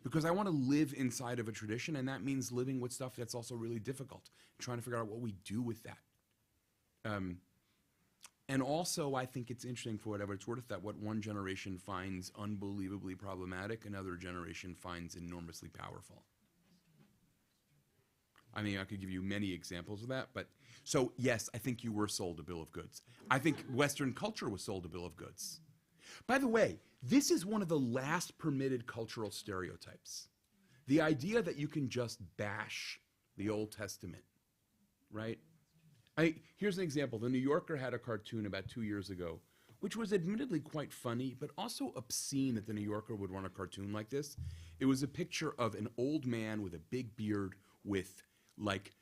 Because I want to live inside of a tradition, and that means living with stuff that's also really difficult, trying to figure out what we do with that. And also, I think it's interesting, for whatever it's worth, that what one generation finds unbelievably problematic, another generation finds enormously powerful. I mean, I could give you many examples of that, but so yes, I think you were sold a bill of goods. I think Western culture was sold a bill of goods. By the way, this is one of the last permitted cultural stereotypes. The idea that you can just bash the Old Testament, right? Here's an example. The New Yorker had a cartoon about 2 years ago, which was admittedly quite funny, but also obscene that the New Yorker would run a cartoon like this. It was a picture of an old man with a big beard with, like,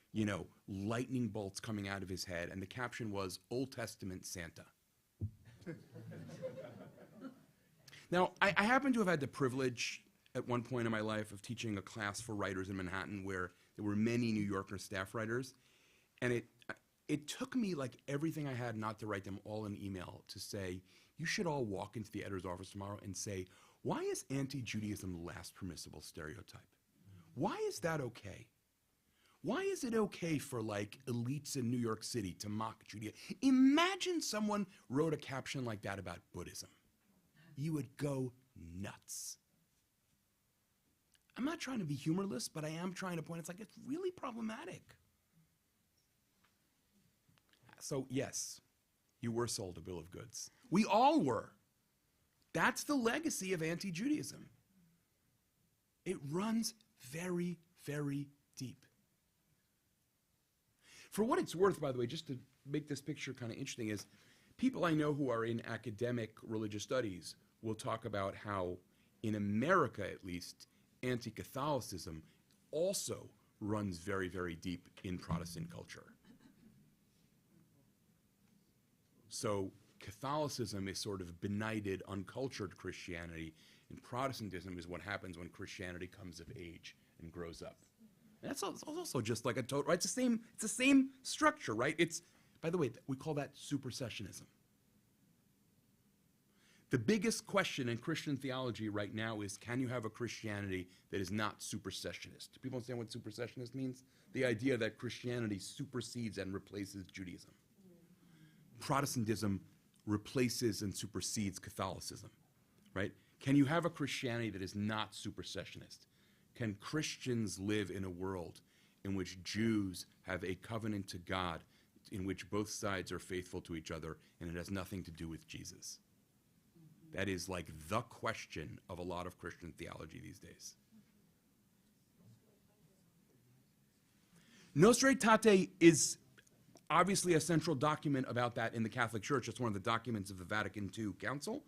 lightning bolts coming out of his head, and the caption was, Old Testament Santa. Now, I happen to have had the privilege at one point in my life of teaching a class for writers in Manhattan where there were many New Yorker staff writers, and it took me like everything I had not to write them all an email to say, you should all walk into the editor's office tomorrow and say, why is anti-Judaism the last permissible stereotype? Why is that okay? Why is it okay for like elites in New York City to mock Judaism? Imagine someone wrote a caption like that about Buddhism. You would go nuts. I'm not trying to be humorless, but I am trying to point, it's like, it's really problematic. So yes, you were sold a bill of goods. We all were. That's the legacy of anti-Judaism. It runs very, very deep. For what it's worth, by the way, just to make this picture kind of interesting, is people I know who are in academic religious studies will talk about how, in America at least, anti-Catholicism also runs very, very deep in Protestant culture. So Catholicism is sort of benighted, uncultured Christianity, and Protestantism is what happens when Christianity comes of age and grows up. And that's also just like a total, right? It's the same structure, right? It's, by the way, we call that supersessionism. The biggest question in Christian theology right now is, can you have a Christianity that is not supersessionist? Do people understand what supersessionist means? The idea that Christianity supersedes and replaces Judaism. Protestantism replaces and supersedes Catholicism, right? Can you have a Christianity that is not supersessionist? Can Christians live in a world in which Jews have a covenant to God, in which both sides are faithful to each other, and it has nothing to do with Jesus? That is like the question of a lot of Christian theology these days. Nostra Aetate is obviously a central document about that in the Catholic Church. It's one of the documents of the Vatican II Council.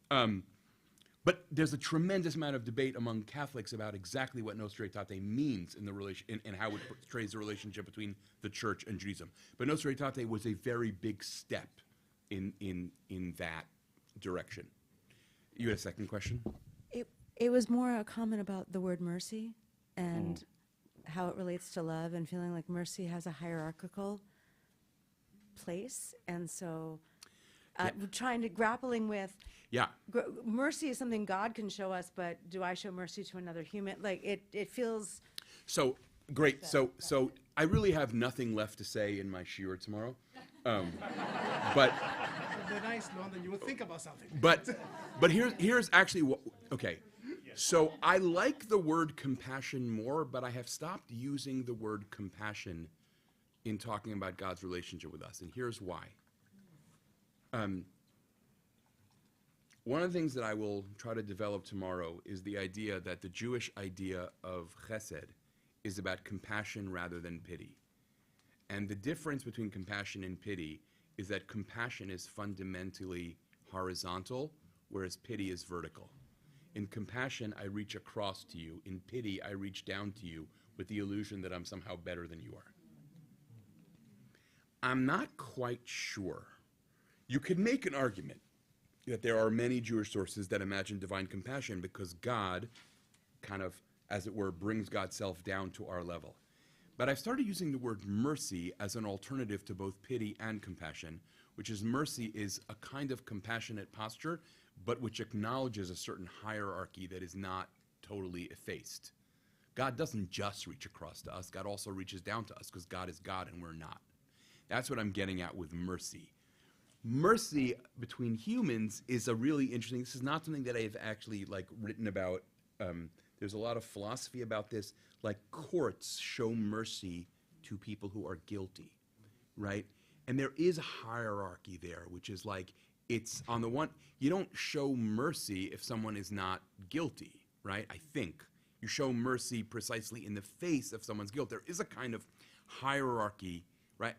But there's a tremendous amount of debate among Catholics about exactly what Nostra Aetate means in the relation and how it portrays the relationship between the Church and Judaism. But Nostra Aetate was a very big step in that direction. You had a second question? It was more a comment about the word mercy and how it relates to love, and feeling like mercy has a hierarchical place. And so grappling with, mercy is something God can show us, but do I show mercy to another human? Like it feels. So great. So I really have nothing left to say in my Shir tomorrow. But The nice London, you will think about something. But here's actually what, okay. So I like the word compassion more, but I have stopped using the word compassion in talking about God's relationship with us, and here's why. One of the things that I will try to develop tomorrow is the idea that the Jewish idea of chesed is about compassion rather than pity. And the difference between compassion and pity is that compassion is fundamentally horizontal, whereas pity is vertical. In compassion, I reach across to you. In pity, I reach down to you with the illusion that I'm somehow better than you are. I'm not quite sure. You could make an argument that there are many Jewish sources that imagine divine compassion because God kind of, as it were, brings God's self down to our level. But I've started using the word mercy as an alternative to both pity and compassion, which is mercy is a kind of compassionate posture, but which acknowledges a certain hierarchy that is not totally effaced. God doesn't just reach across to us, God also reaches down to us because God is God and we're not. That's what I'm getting at with mercy. Mercy between humans is a really interesting, this is not something that I've actually written about. There's a lot of philosophy about this, like courts show mercy to people who are guilty, right? And there is a hierarchy there, which is like, it's on the one, you don't show mercy if someone is not guilty, right? I think. You show mercy precisely in the face of someone's guilt. There is a kind of hierarchy, right?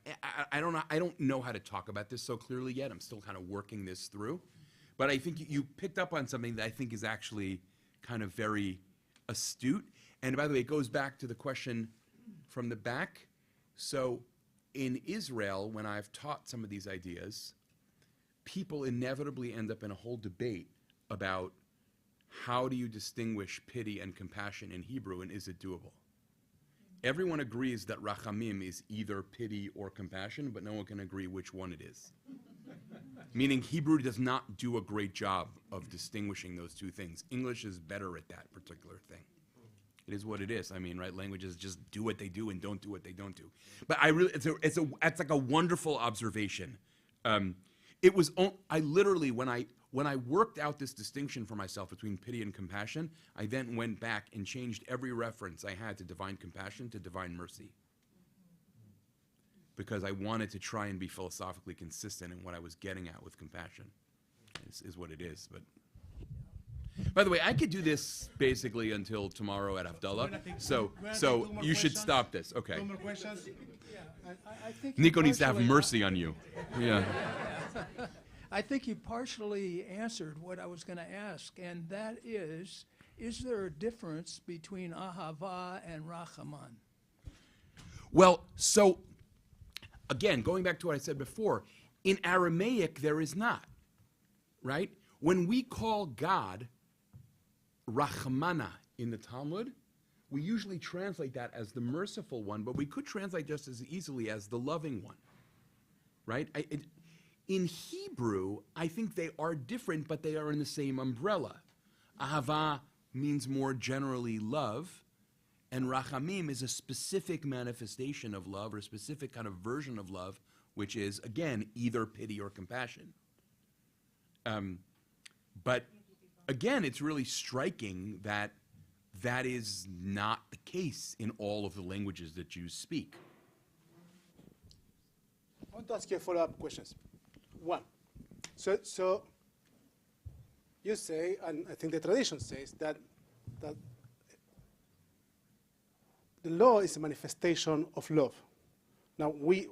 I don't know how to talk about this so clearly yet. I'm still kind of working this through. But I think you picked up on something that I think is actually kind of very astute. And by the way, it goes back to the question from the back. So in Israel, when I've taught some of these ideas, people inevitably end up in a whole debate about how do you distinguish pity and compassion in Hebrew, and is it doable? Everyone agrees that rachamim is either pity or compassion, but no one can agree which one it is. Meaning Hebrew does not do a great job of distinguishing those two things. English is better at that particular thing. It is what it is. I mean, right? Languages just do what they do and don't do what they don't do. But I really, it's like a wonderful observation. I literally, when I worked out this distinction for myself between pity and compassion, I then went back and changed every reference I had to divine compassion to divine mercy. Because I wanted to try and be philosophically consistent in what I was getting at with compassion, is what it is. But by the way, I could do this basically until tomorrow at Havdalah. So you should stop this. Okay. 2 more questions. I think Nico you needs to have partially- mercy on you. Yeah. I think you partially answered what I was going to ask, and that is there a difference between ahava and rachaman? Well, so again, going back to what I said before, in Aramaic there is not, right? When we call God Rachmana in the Talmud, we usually translate that as the merciful one, but we could translate just as easily as the loving one, right? In Hebrew, I think they are different, but they are in the same umbrella. Ahava means more generally love, and rachamim is a specific manifestation of love, or a specific kind of version of love, which is, again, either pity or compassion. But again, it's really striking that that is not the case in all of the languages that Jews speak. I want to ask you follow-up questions. One, so you say, and I think the tradition says that the law is a manifestation of love. Now, we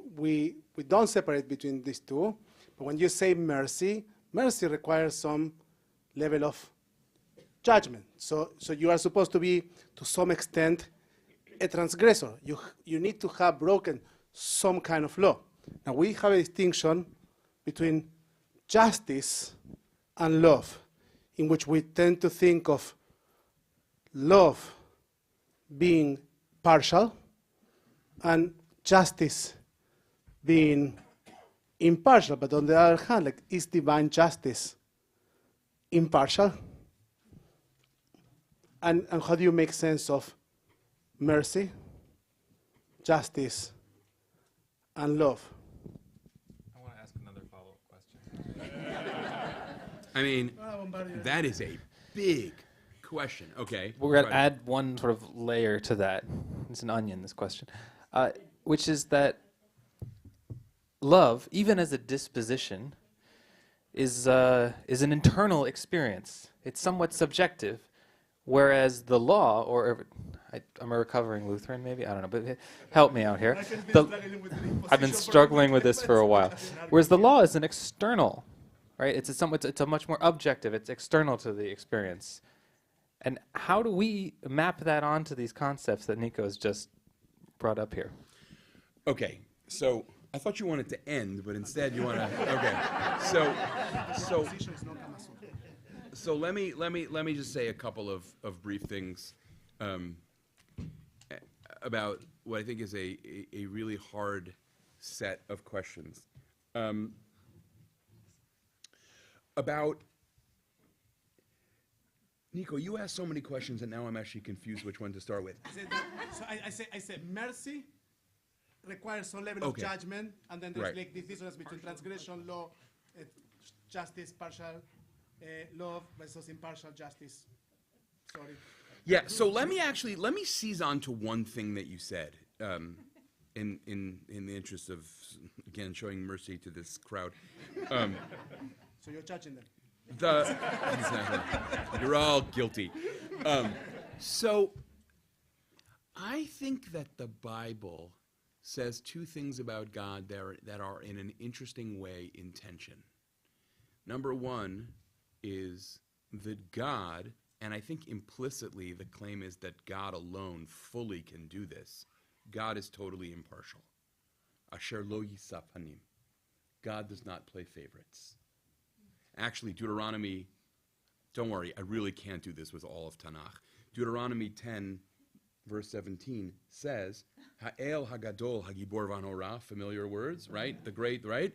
don't separate between these two, but when you say mercy, mercy requires some level of judgment. So you are supposed to be, to some extent, a transgressor. You need to have broken some kind of law. Now, we have a distinction between justice and love, in which we tend to think of love being partial and justice being impartial. But on the other hand, like, is divine justice impartial? And how do you make sense of mercy, justice, and love? I want to ask another follow-up question. I mean, that is a big question. Okay. We're going to add one sort of layer to that. It's an onion, this question, which is that love, even as a disposition, is an internal experience. It's somewhat subjective, whereas the law, or I'm a recovering Lutheran, maybe, I don't know, but help me out here. I've been struggling with this for a while. Whereas the law is an external, right? It's a much more objective. It's external to the experience. And how do we map that onto these concepts that Nico has just brought up here? Okay, so I thought you wanted to end, but instead you want to. Okay, so let me just say a couple of brief things about what I think is a really hard set of questions about. Nico, you asked so many questions, and now I'm actually confused which one to start with. I said mercy requires some level of judgment, and then there's like this difference between transgression, law, justice, partial love versus impartial justice. Sorry. Yeah. So let me seize on to one thing that you said, in the interest of again showing mercy to this crowd. So you're judging them. Exactly. You're all guilty. So I think that the Bible says two things about God that are in an interesting way in tension. Number one is that God, and I think implicitly the claim is that God alone fully can do this, God is totally impartial. Asher lo yisaf hanim. God does not play favorites. Actually, Deuteronomy Don't worry, I really can't do this with all of Tanakh. Deuteronomy 10, verse 17 says, Ha'el Hagadol Hagibor Vanora, familiar words, right? The great, right?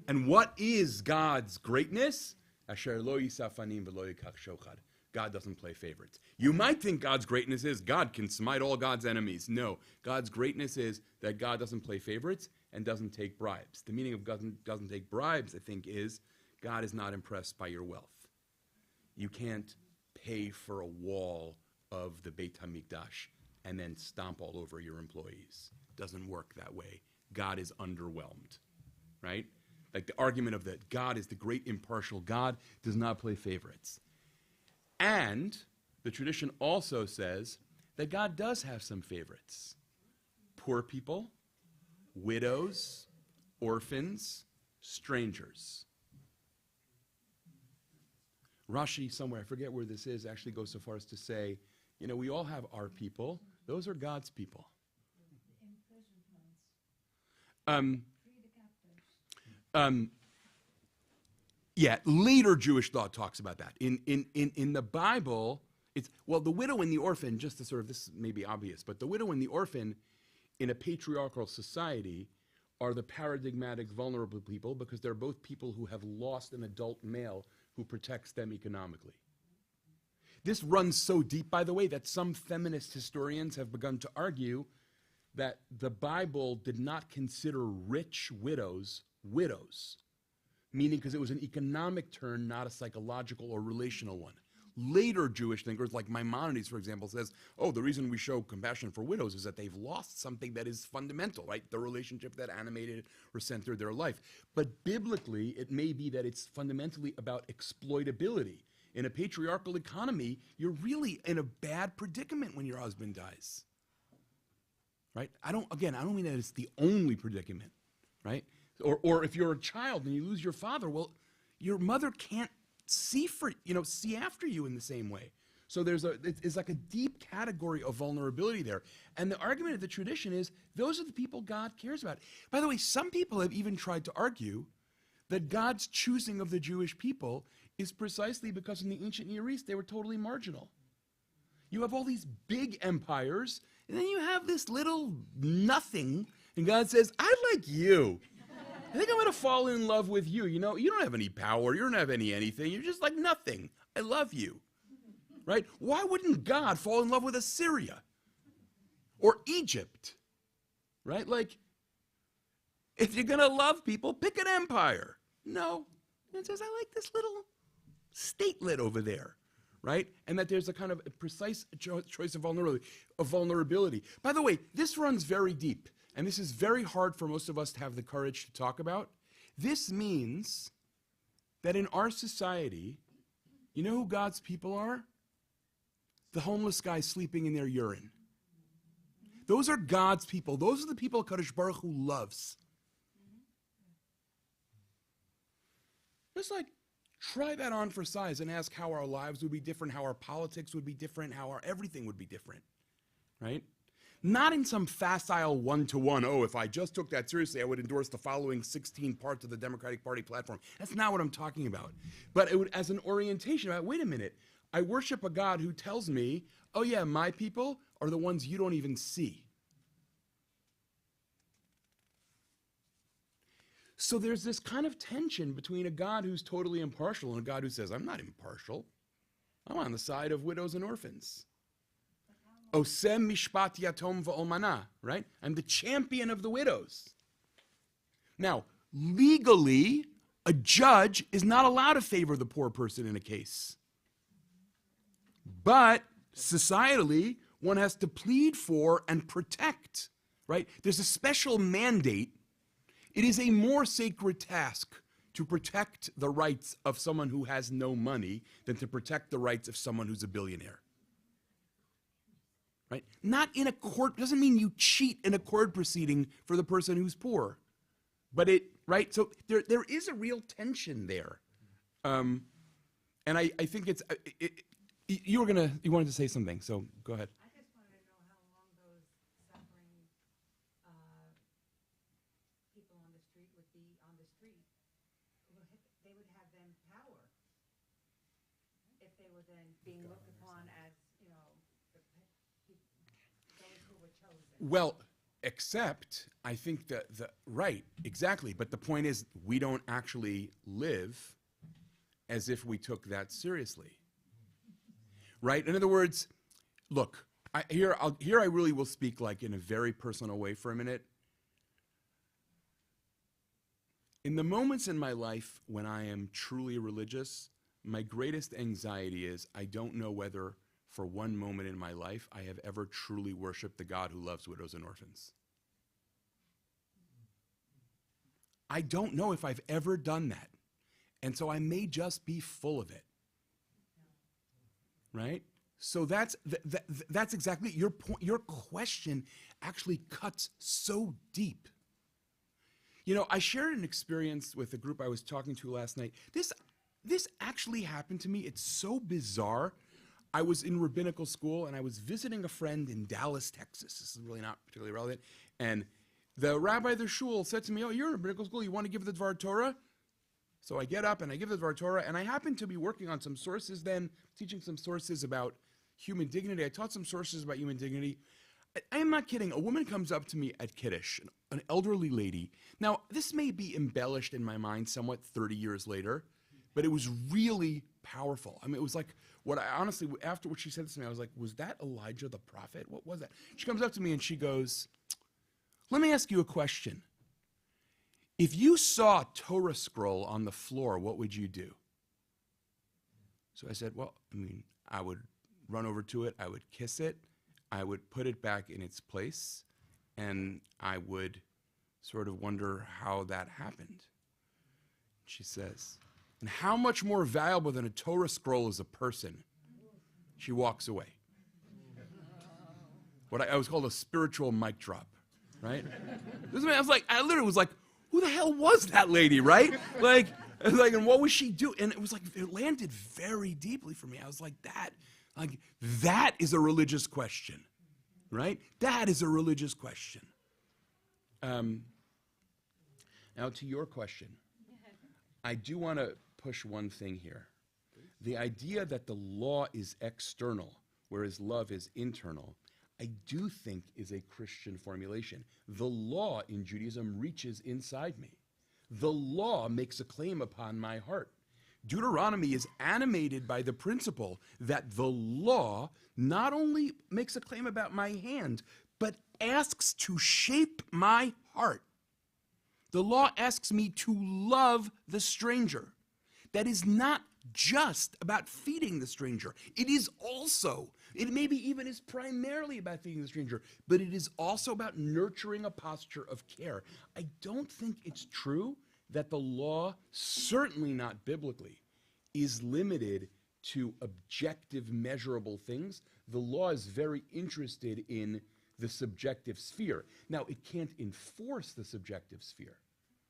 And what is God's greatness? Asher lo yisafanim v'lo yikach shochad. God doesn't play favorites. You might think God's greatness is God can smite all God's enemies. No, God's greatness is that God doesn't play favorites and doesn't take bribes. The meaning of doesn't take bribes, I think, is God is not impressed by your wealth. You can't pay for a wall of the Beit HaMikdash and then stomp all over your employees. Doesn't work that way. God is underwhelmed, right? Like the argument of that God is the great impartial God does not play favorites. And the tradition also says that God does have some favorites. Poor people, widows, orphans, strangers. Rashi somewhere, I forget where this is, actually goes so far as to say, you know, we all have our people. Those are God's people. Yeah, later Jewish thought talks about that. In the Bible, it's, well, the widow and the orphan, just to sort of, this may be obvious, but the widow and the orphan in a patriarchal society are the paradigmatic vulnerable people because they're both people who have lost an adult male who protects them economically. This runs so deep, by the way, that some feminist historians have begun to argue that the Bible did not consider rich widows widows, meaning because it was an economic term, not a psychological or relational one. Later Jewish thinkers, like Maimonides, for example, says, oh, the reason we show compassion for widows is that they've lost something that is fundamental, right? The relationship that animated or centered their life. But biblically, it may be that it's fundamentally about exploitability. In a patriarchal economy, you're really in a bad predicament when your husband dies, right? I don't mean that it's the only predicament, right? Or if you're a child and you lose your father, well, your mother can't see after you in the same way. So it's like a deep category of vulnerability there. And the argument of the tradition is those are the people God cares about. By the way, some people have even tried to argue that God's choosing of the Jewish people is precisely because in the ancient Near East they were totally marginal. You have all these big empires, and then you have this little nothing, and God says, I like you. I think I'm going to fall in love with you. You know, you don't have any power. You don't have anything. You're just like nothing. I love you. Right? Why wouldn't God fall in love with Assyria or Egypt? Right? Like, if you're going to love people, pick an empire. No. It says, I like this little statelet over there. Right? And that there's a kind of a precise choice of vulnerability. By the way, this runs very deep. And this is very hard for most of us to have the courage to talk about. This means that in our society, you know who God's people are? The homeless guy sleeping in their urine. Those are God's people. Those are the people Kadosh Baruch Hu loves. Just like try that on for size and ask how our lives would be different, how our politics would be different, how our everything would be different, right? Not in some facile one-to-one, oh, if I just took that seriously, I would endorse the following 16 parts of the Democratic Party platform. That's not what I'm talking about. But it would, as an orientation about, wait a minute, I worship a God who tells me, oh yeah, my people are the ones you don't even see. So there's this kind of tension between a God who's totally impartial and a God who says, I'm not impartial. I'm on the side of widows and orphans. Osem mishpat yatom v'olmana, right? I'm the champion of the widows. Now, legally, a judge is not allowed to favor the poor person in a case. But societally, one has to plead for and protect, right? There's a special mandate. It is a more sacred task to protect the rights of someone who has no money than to protect the rights of someone who's a billionaire. Right? Not in a court, doesn't mean you cheat in a court proceeding for the person who's poor. But it, right? So there is a real tension there. And I think it's, you wanted to say something, so go ahead. I just wanted to know how long those suffering people on the street would be on the street. They would have them power. If if they were then being looked upon as, those who were chosen. Well, except I think that right, exactly. But the point is, we don't actually live as if we took that seriously, right? In other words, look, here I really will speak like in a very personal way for a minute. In the moments in my life when I am truly religious, my greatest anxiety is I don't know whether for one moment in my life I have ever truly worshiped the God who loves widows and orphans. I don't know if I've ever done that. And so I may just be full of it. Right? So that's exactly your point. Your question actually cuts so deep. You know, I shared an experience with a group I was talking to last night. This actually happened to me. It's so bizarre. I was in rabbinical school and I was visiting a friend in Dallas, Texas. This is really not particularly relevant. And the rabbi of the shul said to me, "Oh, you're in rabbinical school. You want to give the Dvar Torah?" So I get up and I give the Dvar Torah, and I happen to be working on some sources then, teaching some sources about human dignity. I taught some sources about human dignity. I am not kidding. A woman comes up to me at Kiddush, an elderly lady. Now, this may be embellished in my mind somewhat 30 years later, but it was really powerful. I mean, it was like what I honestly, after what she said to me, I was like, was that Elijah the prophet? What was that? She comes up to me and she goes, "Let me ask you a question. If you saw a Torah scroll on the floor, what would you do?" So I said, well, I mean, I would run over to it, I would kiss it, I would put it back in its place, and I would sort of wonder how that happened. She says, "And how much more valuable than a Torah scroll is a person?" She walks away. What I was called a spiritual mic drop, right? I literally was like, who the hell was that lady, right? And what was she doing? And it was like, it landed very deeply for me. I was like, that is a religious question, right? That is a religious question. Now to your question, I do want to push one thing here. The idea that the law is external, whereas love is internal, I do think is a Christian formulation. The law in Judaism reaches inside me. The law makes a claim upon my heart. Deuteronomy is animated by the principle that the law not only makes a claim about my hand, but asks to shape my heart. The law asks me to love the stranger. That is not just about feeding the stranger. It is also, it maybe even is primarily about feeding the stranger, but it is also about nurturing a posture of care. I don't think it's true that the law, certainly not biblically, is limited to objective, measurable things. The law is very interested in the subjective sphere. Now, it can't enforce the subjective sphere,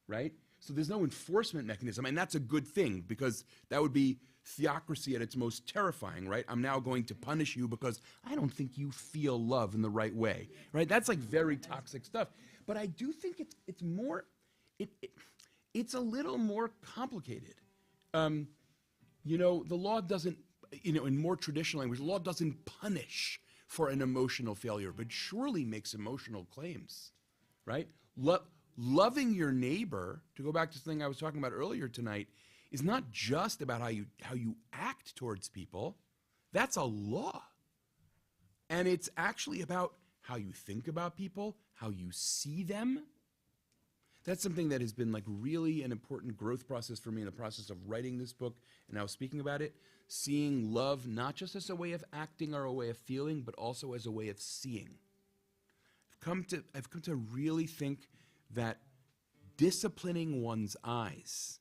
right? So there's no enforcement mechanism, and that's a good thing, because that would be theocracy at its most terrifying, right? I'm now going to punish you because I don't think you feel love in the right way, right? That's like very toxic stuff. But I do think it's more, it's a little more complicated. You know, the law doesn't, you know, in more traditional language, the law doesn't punish for an emotional failure, but surely makes emotional claims, right? Loving your neighbor, to go back to something I was talking about earlier tonight, is not just about how you act towards people. That's a law. And it's actually about how you think about people, how you see them. That's something that has been like really an important growth process for me in the process of writing this book and now speaking about it. Seeing love not just as a way of acting or a way of feeling, but also as a way of seeing. I've come to really think that disciplining one's eyes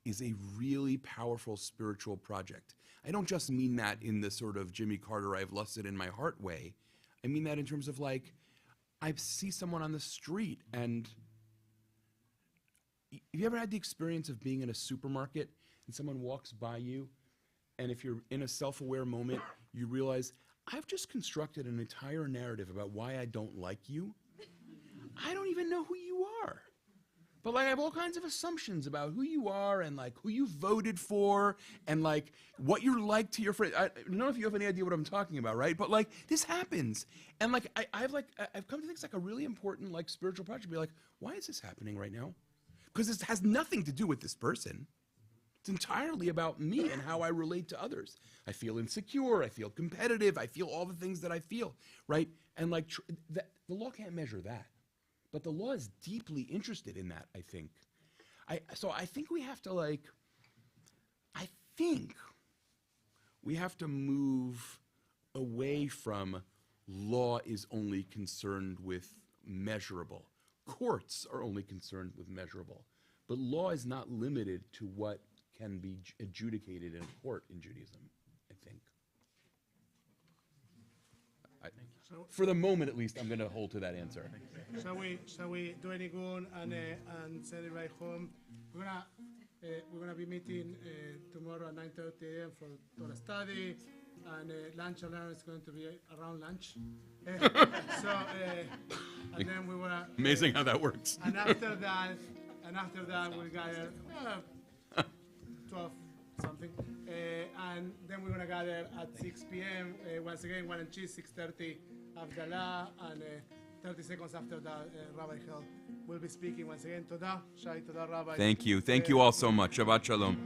is a really powerful spiritual project. I don't just mean that in the sort of Jimmy Carter, I've lusted in my heart way. I mean that in terms of like, I see someone on the street, and have you ever had the experience of being in a supermarket and someone walks by you, and if you're in a self-aware moment, you realize, I've just constructed an entire narrative about why I don't like you. I don't even know who you are. But like I have all kinds of assumptions about who you are and like who you voted for and like what you're like to your friend. I don't know if you have any idea what I'm talking about, right? But like this happens, and like I've come to think it's like a really important like spiritual project. To be like, why is this happening right now? Because this has nothing to do with this person. It's entirely about me and how I relate to others. I feel insecure. I feel competitive. I feel all the things that I feel, right? And like the law can't measure that. But the law is deeply interested in that, I think. So I think we have to move away from law is only concerned with measurable. Courts are only concerned with measurable. But law is not limited to what can be adjudicated in a court in Judaism, I think. For the moment, at least, I'm going to hold to that answer. Shall we do any good and send it right home? We're gonna be meeting tomorrow at 9:30 a.m. for Torah study, and lunch and learn is going to be around lunch. And then we wanna Amazing how that works. And after that we'll gather 12 something, and then we're gonna gather at 6 p.m. Once again, wine and cheese, 6:30 Havdalah, and 30 seconds after that, Rabbi Hell will be speaking once again. Toda, Shai, Toda, Rabbi. Thank you. Thank you all so much. Shabbat Shalom.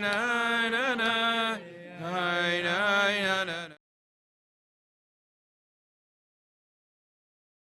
Na